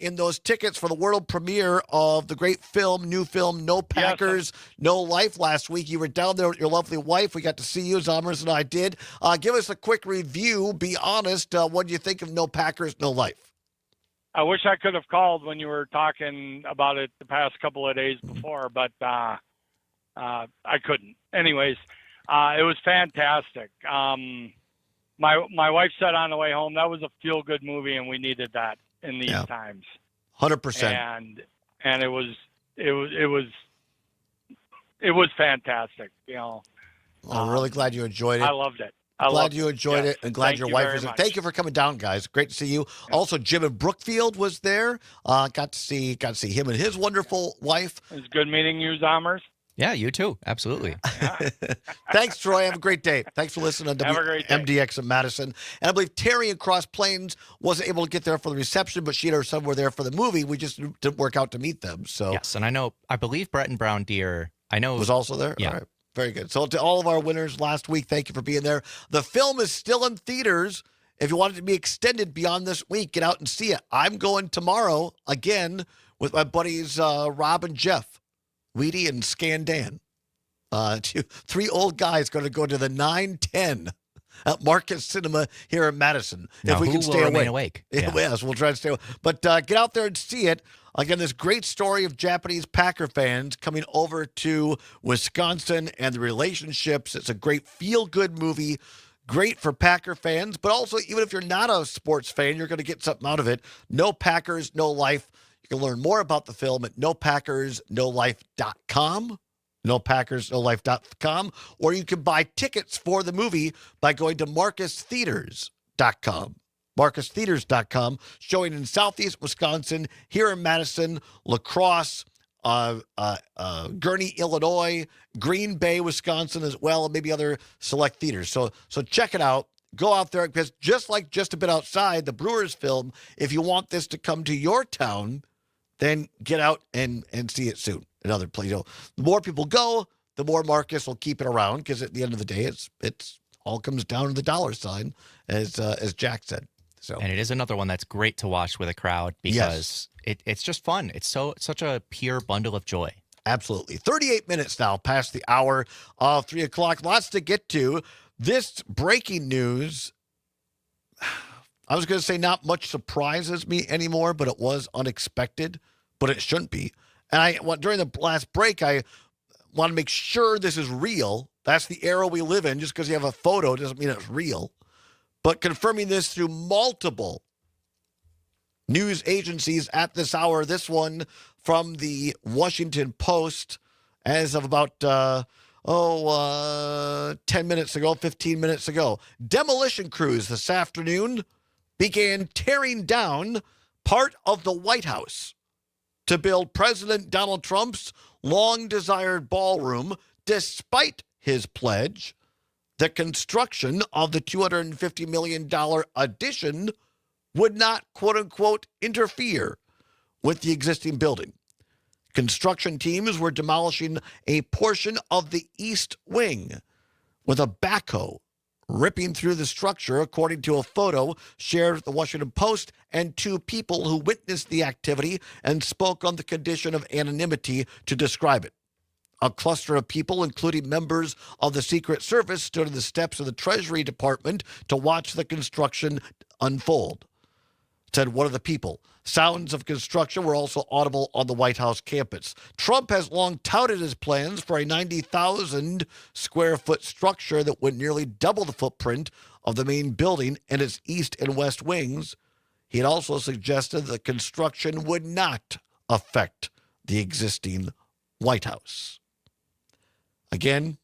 in those tickets for the world premiere of the great new film, No Packers, No Life last week. You were down there with your lovely wife. We got to see you, Zomers and I did. Give us a quick review. Be honest. What do you think of No Packers, No Life? I wish I could have called when you were talking about it the past couple of days before, but I couldn't. Anyways, it was fantastic. My wife said on the way home that was a feel-good movie, and we needed that in these times. 100%. And it was fantastic. You know, I'm really glad you enjoyed it. I loved it. Glad you enjoyed it, and glad Thank your you wife very was. much. Thank you for coming down, guys. Great to see you. Also, Jim in Brookfield was there. Got to see him and his wonderful wife. It was good meeting you, Zomers. Yeah, you too. Absolutely. Thanks, Troy. Have a great day. Thanks for listening to Have a great day. MDX in Madison. And I believe Terry in Cross Plains wasn't able to get there for the reception, but she and her son were there for the movie. We just didn't work out to meet them. So Yes, and I believe Brett and Brown Deer, was also there? Yeah. All right. Very good. So to all of our winners last week, thank you for being there. The film is still in theaters. If you want it to be extended beyond this week, get out and see it. I'm going tomorrow again with my buddies Rob and Jeff, Weedy and Scandan. Three old guys going to go to the 910 at Marcus Cinema here in Madison. Now, if we who can will stay remain awake. awake? Yes, we'll try to stay awake. But get out there and see it. Again, this great story of Japanese Packer fans coming over to Wisconsin and the relationships. It's a great feel-good movie, great for Packer fans, but also even if you're not a sports fan, you're going to get something out of it. No Packers, No Life. You can learn more about the film at nopackersnolife.com. nopackersnolife.com, or you can buy tickets for the movie by going to marcustheaters.com. marcustheaters.com, showing in Southeast Wisconsin, here in Madison, La Crosse, Gurnee, Illinois, Green Bay, Wisconsin as well, and maybe other select theaters. So check it out. Go out there, because just like Just a Bit Outside, the Brewers film, if you want this to come to your town, then get out and see it soon. Another place. The more people go, the more Marcus will keep it around, because at the end of the day, it's all comes down to the dollar sign, as Jack said. So, and it is another one that's great to watch with a crowd because it's just fun. It's such a pure bundle of joy. Absolutely. 38 minutes now past the hour of 3 o'clock. Lots to get to. This breaking news, I was going to say not much surprises me anymore, but it was unexpected, but it shouldn't be. And during the last break, I want to make sure this is real. That's the era we live in. Just because you have a photo doesn't mean it's real. But confirming this through multiple news agencies at this hour. This one from the Washington Post as of about 10 minutes ago, 15 minutes ago. Demolition crews this afternoon began tearing down part of the White House to build President Donald Trump's long-desired ballroom, despite his pledge that construction of the $250 million addition would not, quote-unquote, interfere with the existing building. Construction teams were demolishing a portion of the East Wing with a backhoe ripping through the structure, according to a photo shared with the Washington Post and two people who witnessed the activity and spoke on the condition of anonymity to describe it. A cluster of people, including members of the Secret Service, stood on the steps of the Treasury Department to watch the construction unfold, said one of the people. Sounds of construction were also audible on the White House campus. Trump has long touted his plans for a 90,000 square foot structure that would nearly double the footprint of the main building and its east and west wings. He had also suggested that construction would not affect the existing White House. Again,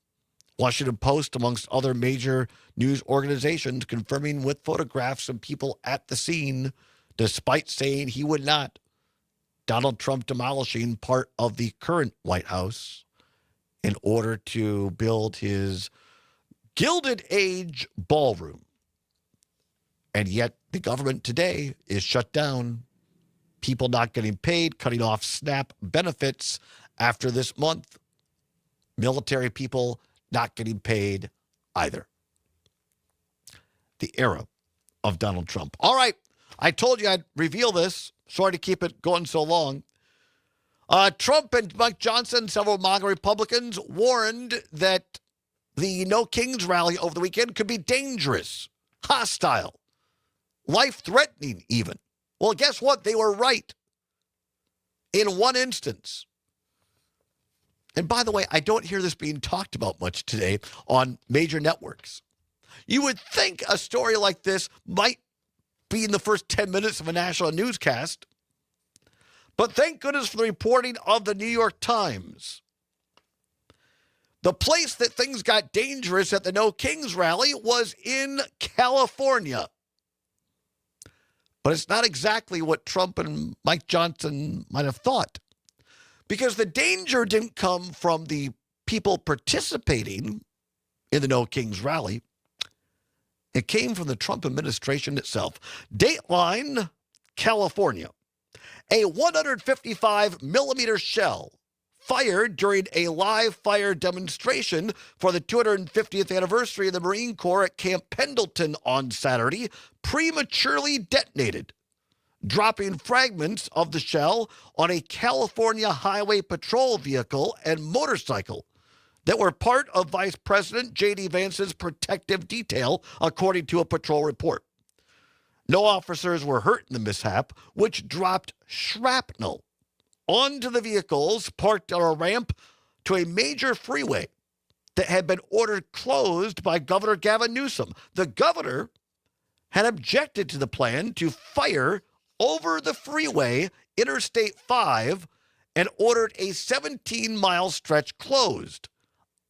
Washington Post, amongst other major news organizations, confirming with photographs of people at the scene, despite saying he would not. Donald Trump demolishing part of the current White House in order to build his Gilded Age ballroom. And yet the government today is shut down. People not getting paid, cutting off SNAP benefits after this month. Military people not getting paid either. The era of Donald Trump. All right. I told you I'd reveal this. Sorry to keep it going so long. Trump and Mike Johnson, several MAGA Republicans, warned that the No Kings rally over the weekend could be dangerous, hostile, life-threatening even. Well, guess what? They were right in one instance. And by the way, I don't hear this being talked about much today on major networks. You would think a story like this might be in the first 10 minutes of a national newscast. But thank goodness for the reporting of the New York Times. The place that things got dangerous at the No Kings rally was in California. But it's not exactly what Trump and Mike Johnson might have thought. Because the danger didn't come from the people participating in the No Kings rally. It came from the Trump administration itself. Dateline, California. A 155-millimeter shell fired during a live fire demonstration for the 250th anniversary of the Marine Corps at Camp Pendleton on Saturday prematurely detonated, dropping fragments of the shell on a California Highway Patrol vehicle and motorcycle that were part of Vice President J.D. Vance's protective detail, according to a patrol report. No officers were hurt in the mishap, which dropped shrapnel onto the vehicles parked on a ramp to a major freeway that had been ordered closed by Governor Gavin Newsom. The governor had objected to the plan to fire over the freeway, Interstate 5, and ordered a 17-mile stretch closed,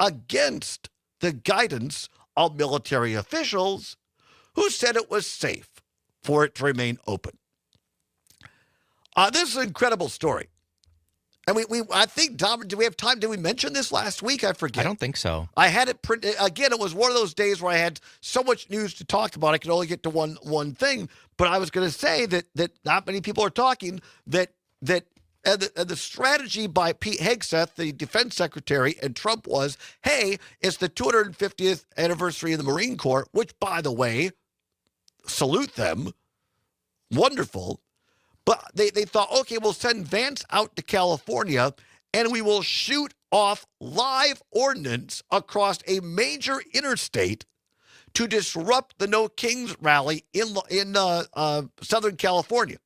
against the guidance of military officials who said it was safe for it to remain open. This is an incredible story. And I think, Dom, do we have time? Did we mention this last week? I forget. I don't think so. I had it printed. Again, it was one of those days where I had so much news to talk about, I could only get to one thing. But I was going to say that not many people are talking, that the strategy by Pete Hegseth, the defense secretary, and Trump was, hey, it's the 250th anniversary of the Marine Corps, which, by the way, salute them. Wonderful. But they thought, okay, we'll send Vance out to California, and we will shoot off live ordnance across a major interstate to disrupt the No Kings rally in Southern California,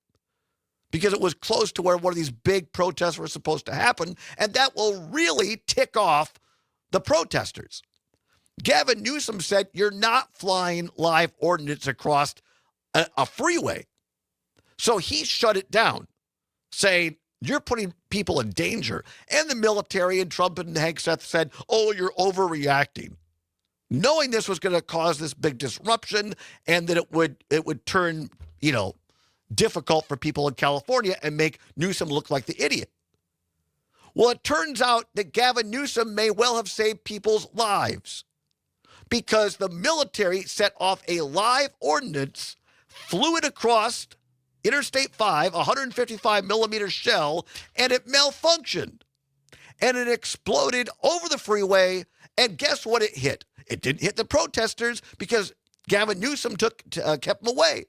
because it was close to where one of these big protests were supposed to happen, and that will really tick off the protesters. Gavin Newsom said, you're not flying live ordnance across a freeway. So he shut it down, saying, you're putting people in danger. And the military and Trump and Hegseth said, oh, you're overreacting, knowing this was going to cause this big disruption and that it would turn, difficult for people in California and make Newsom look like the idiot. Well, it turns out that Gavin Newsom may well have saved people's lives, because the military set off a live ordnance, flew it across Interstate 5, 155 millimeter shell, and it malfunctioned. And it exploded over the freeway, and guess what it hit? It didn't hit the protesters because Gavin Newsom kept them away.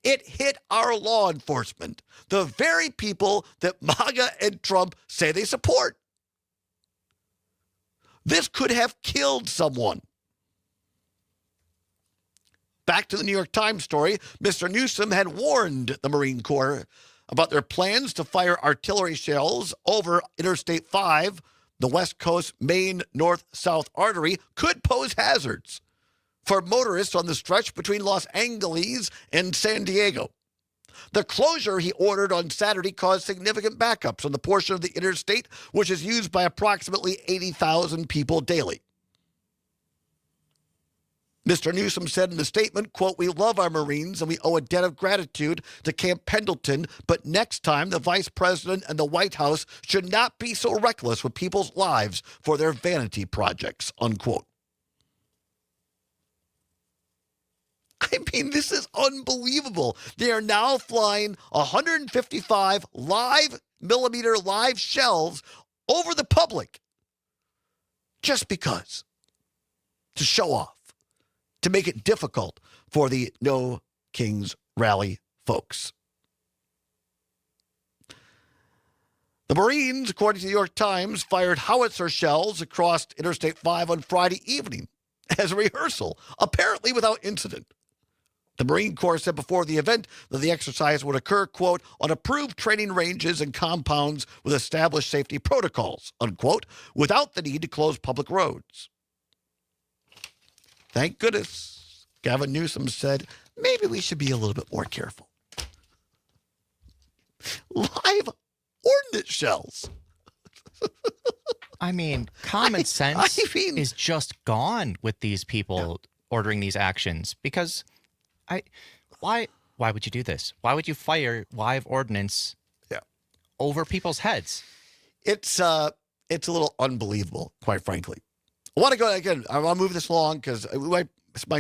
It hit our law enforcement, the very people that MAGA and Trump say they support. This could have killed someone. Back to the New York Times story, Mr. Newsom had warned the Marine Corps about their plans to fire artillery shells over Interstate 5, the West Coast Maine north-south artery, could pose hazards for motorists on the stretch between Los Angeles and San Diego. The closure he ordered on Saturday caused significant backups on the portion of the interstate, which is used by approximately 80,000 people daily. Mr. Newsom said in the statement, quote, we love our Marines and we owe a debt of gratitude to Camp Pendleton, but next time the Vice President and the White House should not be so reckless with people's lives for their vanity projects, unquote. I mean, this is unbelievable. They are now flying 155 millimeter live shells over the public just because, to show off, to make it difficult for the No Kings rally folks. The Marines, according to the New York Times, fired howitzer shells across Interstate 5 on Friday evening as a rehearsal, apparently without incident. The Marine Corps said before the event that the exercise would occur, quote, on approved training ranges and compounds with established safety protocols, unquote, without the need to close public roads. Thank goodness, Gavin Newsom said, maybe we should be a little bit more careful. Live ordnance shells. I mean, common sense is just gone with these people ordering these actions, because why would you do this? Why would you fire live ordnance over people's heads? It's a little unbelievable, quite frankly. I want to go again. I want to move this along because we might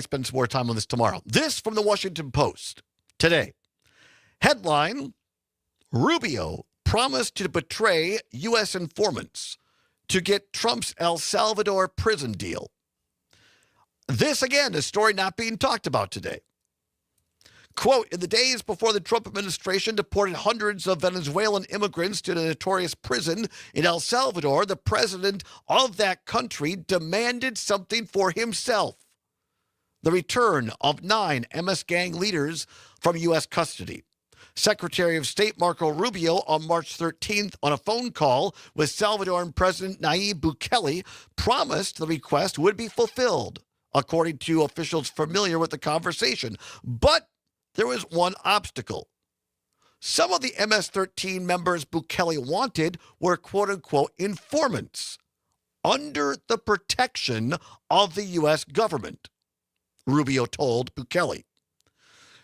spend some more time on this tomorrow. This from the Washington Post today. Headline: Rubio promised to betray U.S. informants to get Trump's El Salvador prison deal. This, again, a story not being talked about today. Quote, in the days before the Trump administration deported hundreds of Venezuelan immigrants to the notorious prison in El Salvador, the president of that country demanded something for himself: the return of 9 MS gang leaders from U.S. custody. Secretary of State Marco Rubio on March 13th, on a phone call with Salvadoran President Nayib Bukele, promised the request would be fulfilled, according to officials familiar with the conversation. But there was one obstacle. Some of the MS-13 members Bukele wanted were quote-unquote informants under the protection of the U.S. government, Rubio told Bukele.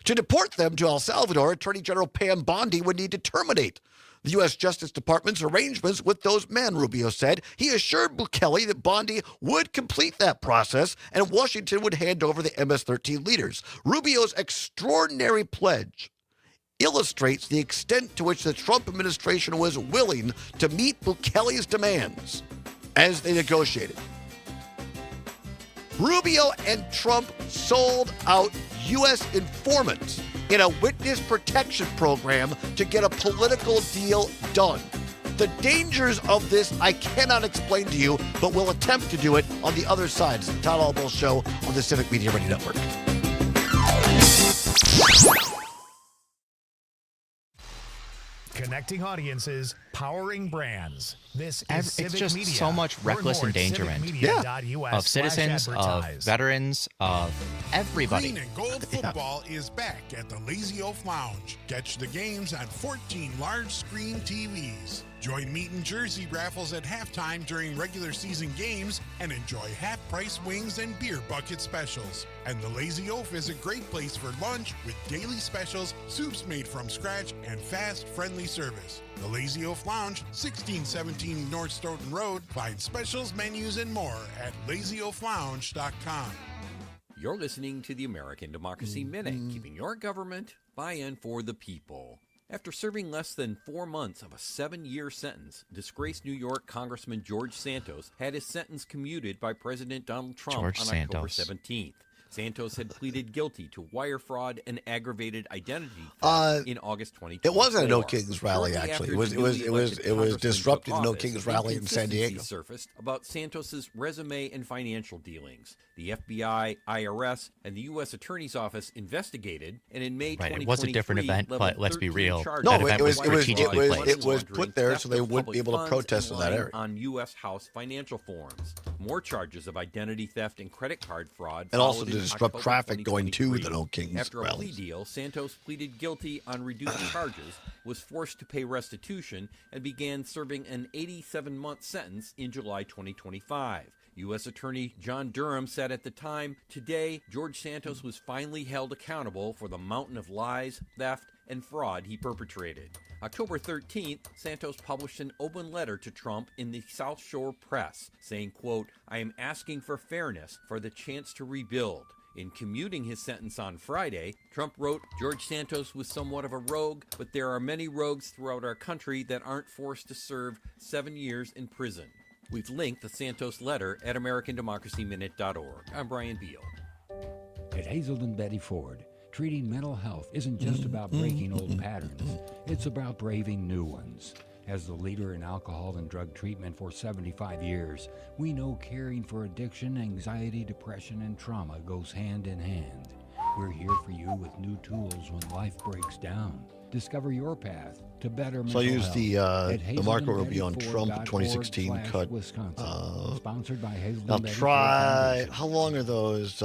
To deport them to El Salvador, Attorney General Pam Bondi would need to terminate the U.S. Justice Department's arrangements with those men, Rubio said. He assured Bukele that Bondi would complete that process and Washington would hand over the MS-13 leaders. Rubio's extraordinary pledge illustrates the extent to which the Trump administration was willing to meet Bukele's demands as they negotiated. Rubio and Trump sold out U.S. informants in a witness protection program to get a political deal done. The dangers of this I cannot explain to you, but we'll attempt to do it on the other side. It's the Todd Allbaugh Show on the Civic Media Radio Network. Connecting audiences, powering brands. This is It's Civic just Media. so much Learn reckless more at endangerment civicmedia.us of citizens, of /advertise. veterans, of everybody. Green and Gold Football is back at the Lazy Oaf Lounge. Catch the games on 14 large screen TVs. Join Meat and Jersey raffles at halftime during regular season games and enjoy half-price wings and beer bucket specials. And the Lazy Oaf is a great place for lunch with daily specials, soups made from scratch, and fast, friendly service. The Lazy Oaf Lounge, 1617 North Stoughton Road. Find specials, menus, and more at lazyoaflounge.com. You're listening to the American Democracy Minute, keeping your government buy-in for the people. After serving less than 4 months of a 7-year sentence, disgraced New York Congressman George Santos had his sentence commuted by President Donald Trump on October 17th. Santos had pleaded guilty to wire fraud and aggravated identity theft in August 2024. It wasn't a No Kings rally, actually. It was disrupting the No Kings rally in San Diego. Surfaced about Santos's resume and financial dealings. The FBI, IRS, and the U.S. Attorney's Office investigated, and in May 2023, it was a different event, but let's be real. No, that event was strategically placed. it was put there so they wouldn't be able to protest in that area. On U.S. House financial forums. More charges of identity theft and credit card fraud. And also to disrupt traffic going to the No Kings After a plea rallies. deal, Santos pleaded guilty on reduced charges, was forced to pay restitution, and began serving an 87-month sentence in July 2025. U.S. Attorney John Durham said at the time, today, George Santos was finally held accountable for the mountain of lies, theft, and fraud he perpetrated. October 13th, Santos published an open letter to Trump in the South Shore Press, saying, quote, I am asking for fairness, for the chance to rebuild. In commuting his sentence on Friday, Trump wrote, George Santos was somewhat of a rogue, but there are many rogues throughout our country that aren't forced to serve 7 years in prison. We've linked the Santos letter at AmericanDemocracyMinute.org. I'm Brian Beal. At Hazelden Betty Ford, treating mental health isn't just about breaking old patterns. It's about braving new ones. As the leader in alcohol and drug treatment for 75 years, we know caring for addiction, anxiety, depression, and trauma goes hand in hand. We're here for you with new tools when life breaks down. Discover your path to better mental So I health. used the at Marco Rubio on Trump in 2016 cut. Sponsored by Hazelden I'll Betty try. Ford How long are those?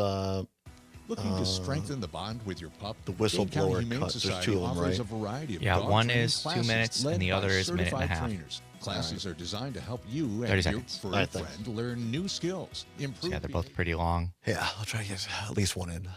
Looking to strengthen the bond with your pup? The Dane County whistleblower Humane cut. There's Society two of them, offers right? a variety of Yeah, dog one training is 2 classes minutes and led the by other is a minute and a certified half. trainers. Classes are designed to help you 30 and your seconds. furry All right, thanks. friend learn new skills, improve Yeah, they're both pretty long. Yeah, I'll try to get at least one in.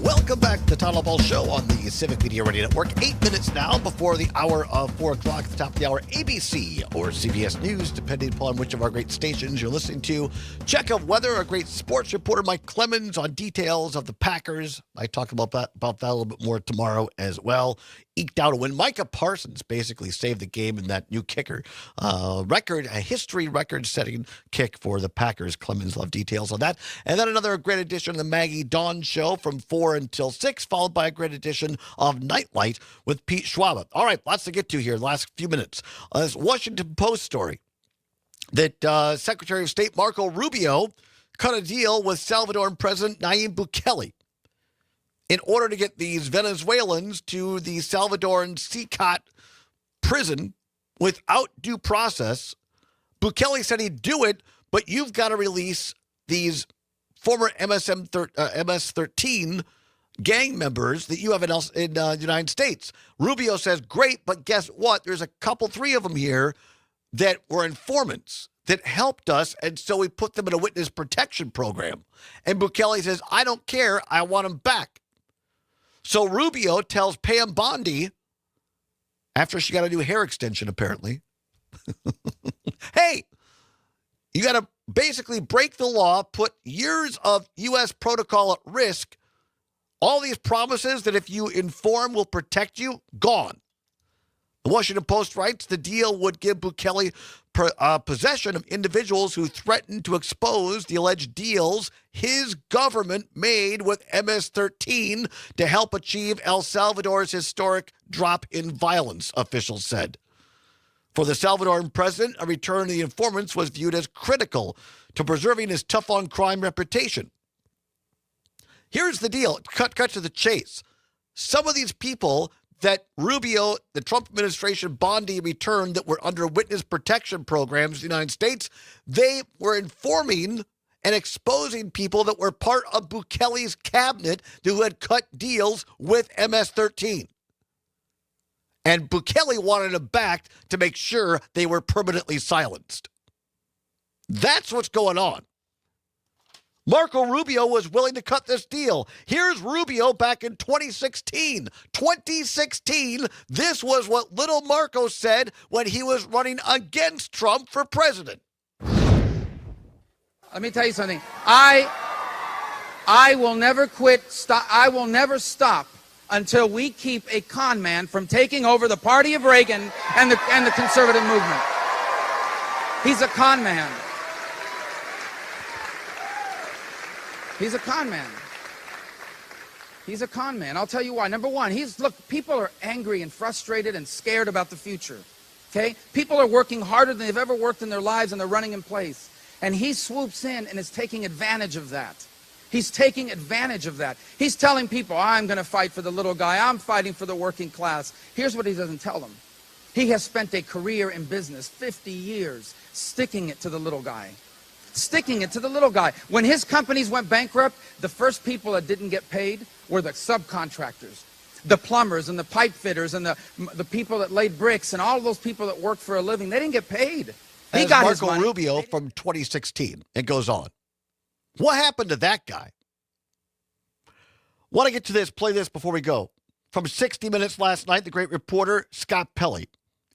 Welcome back to the Todd Allbaugh Show on the Civic Media Radio Network. 8 minutes now before the hour of 4 o'clock. At the top of the hour, ABC or CBS News, depending upon which of our great stations you're listening to. Check of weather, our great sports reporter Mike Clemens on details of the Packers. I talk about that a little bit more tomorrow as well. Eked out a win. Micah Parsons basically saved the game in that new kicker. A history record-setting kick for the Packers. Clemens love details on that. And then another great edition of the Maggie Dawn Show from 4 until 6, followed by a great edition of Nightlight with Pete Schwab. All right, lots to get to here. Last few minutes. This Washington Post story that Secretary of State Marco Rubio cut a deal with Salvadoran President Nayib Bukele in order to get these Venezuelans to the Salvadoran CCOT prison without due process. Bukele said he'd do it, but you've got to release these former MS-13 gang members that you have in the United States. Rubio says, great, but guess what? There's a couple, 3 of them here that were informants that helped us, and so we put them in a witness protection program. And Bukele says, I don't care. I want them back. So Rubio tells Pam Bondi after she got a new hair extension, apparently. Hey, you got to basically break the law, put years of U.S. protocol at risk. All these promises that if you inform will protect you, gone. The Washington Post writes the deal would give Bukele possession of individuals who threatened to expose the alleged deals his government made with MS-13 to help achieve El Salvador's historic drop in violence, officials said. For the Salvadoran president, a return of the informants was viewed as critical to preserving his tough-on-crime reputation. Here's the deal. Cut to the chase. Some of these people that Rubio, the Trump administration, Bondi returned that were under witness protection programs in the United States, they were informing and exposing people that were part of Bukele's cabinet who had cut deals with MS-13. And Bukele wanted them back to make sure they were permanently silenced. That's what's going on. Marco Rubio was willing to cut this deal. Here's Rubio back in 2016. 2016, this was what little Marco said when he was running against Trump for president. Let me tell you something. I will never quit. I will never stop until we keep a con man from taking over the party of Reagan and the conservative movement. He's a con man. He's a con man. He's a con man. I'll tell you why. Number one, look, people are angry and frustrated and scared about the future. Okay? People are working harder than they've ever worked in their lives, and they're running in place. And he swoops in and is taking advantage of that. He's taking advantage of that. He's telling people, I'm going to fight for the little guy. I'm fighting for the working class. Here's what he doesn't tell them. He has spent a career in business, 50 years, sticking it to the little guy. Sticking it to the little guy. When his companies went bankrupt, the first people that didn't get paid were the subcontractors, the plumbers and the pipe fitters and the people that laid bricks and all those people that worked for a living. They didn't get paid. He got his money. Marco Rubio from 2016. It goes on. What happened to that guy? Want to get to this, play this before we go. From 60 Minutes last night, the great reporter Scott Pelley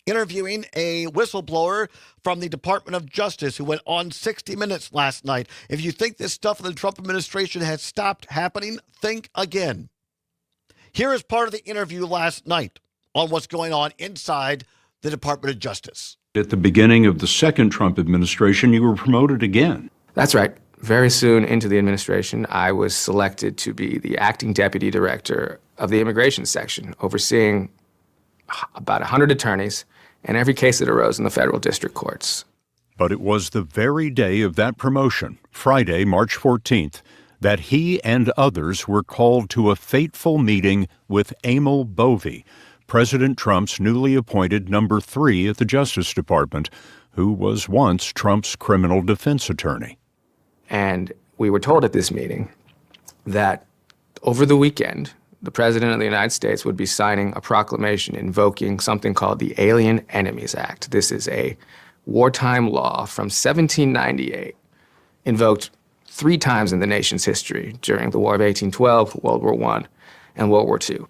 interviewing a whistleblower from the Department of Justice who went on 60 Minutes last night. If you think this stuff in the Trump administration has stopped happening, think again. Here is part of the interview last night on what's going on inside the Department of Justice. At the beginning of the second Trump administration, you were promoted again. That's right. Very soon into the administration, I was selected to be the acting deputy director of the immigration section, overseeing about 100 attorneys and every case that arose in the federal district courts. But it was the very day of that promotion, Friday, March 14th, that he and others were called to a fateful meeting with Emil Bovee, President Trump's newly appointed number 3 at the Justice Department, who was once Trump's criminal defense attorney. And we were told at this meeting that over the weekend, the President of the United States would be signing a proclamation invoking something called the Alien Enemies Act. This is a wartime law from 1798, invoked 3 times in the nation's history during the War of 1812, World War I, and World War II.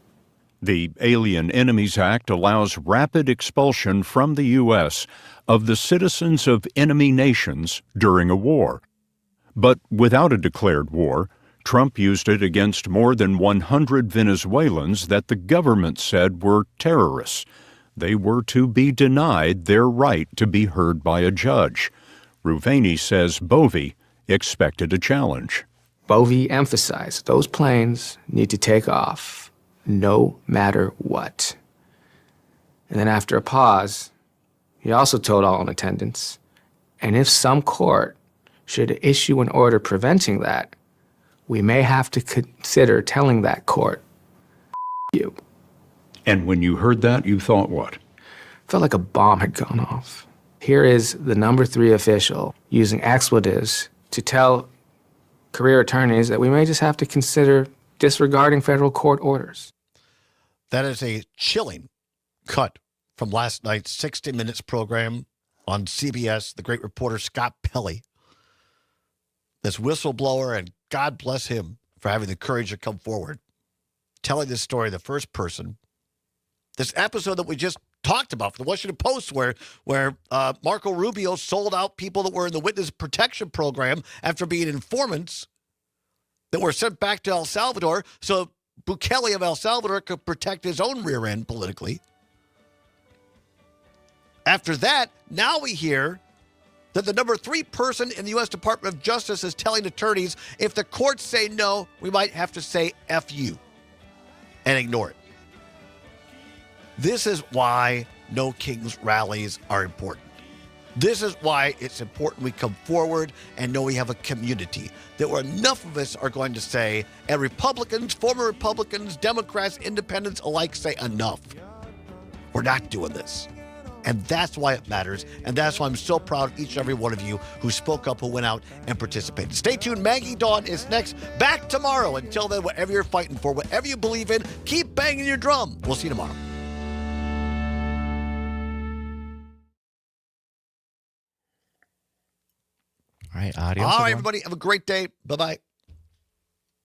The Alien Enemies Act allows rapid expulsion from the U.S. of the citizens of enemy nations during a war. But without a declared war, Trump used it against more than 100 Venezuelans that the government said were terrorists. They were to be denied their right to be heard by a judge. Ruvani says Bovee expected a challenge. Bovee emphasized those planes need to take off no matter what. And then after a pause, he also told all in attendance, and if some court should issue an order preventing that, we may have to consider telling that court, you. And when you heard that, you thought what? Felt like a bomb had gone off. Here is the number 3 official using expletives to tell career attorneys that we may just have to consider disregarding federal court orders. That is a chilling cut from last night's 60 Minutes program on CBS, the great reporter Scott Pelley. This whistleblower, and God bless him for having the courage to come forward, telling this story the first person. This episode that we just talked about for the Washington Post, where Marco Rubio sold out people that were in the witness protection program after being informants that were sent back to El Salvador so Bukele of El Salvador could protect his own rear end politically. After that, now we hear that the number 3 person in the U.S. Department of Justice is telling attorneys, if the courts say no, we might have to say F you and ignore it. This is why No Kings rallies are important. This is why it's important we come forward and know we have a community. That enough of us are going to say, and Republicans, former Republicans, Democrats, independents alike say enough. We're not doing this. And that's why it matters. And that's why I'm so proud of each and every one of you who spoke up, who went out and participated. Stay tuned. Maggie Dawn is next. Back tomorrow. Until then, whatever you're fighting for, whatever you believe in, keep banging your drum. We'll see you tomorrow. All right, adios. All right, everyone. everybody. Have a great day. Bye-bye.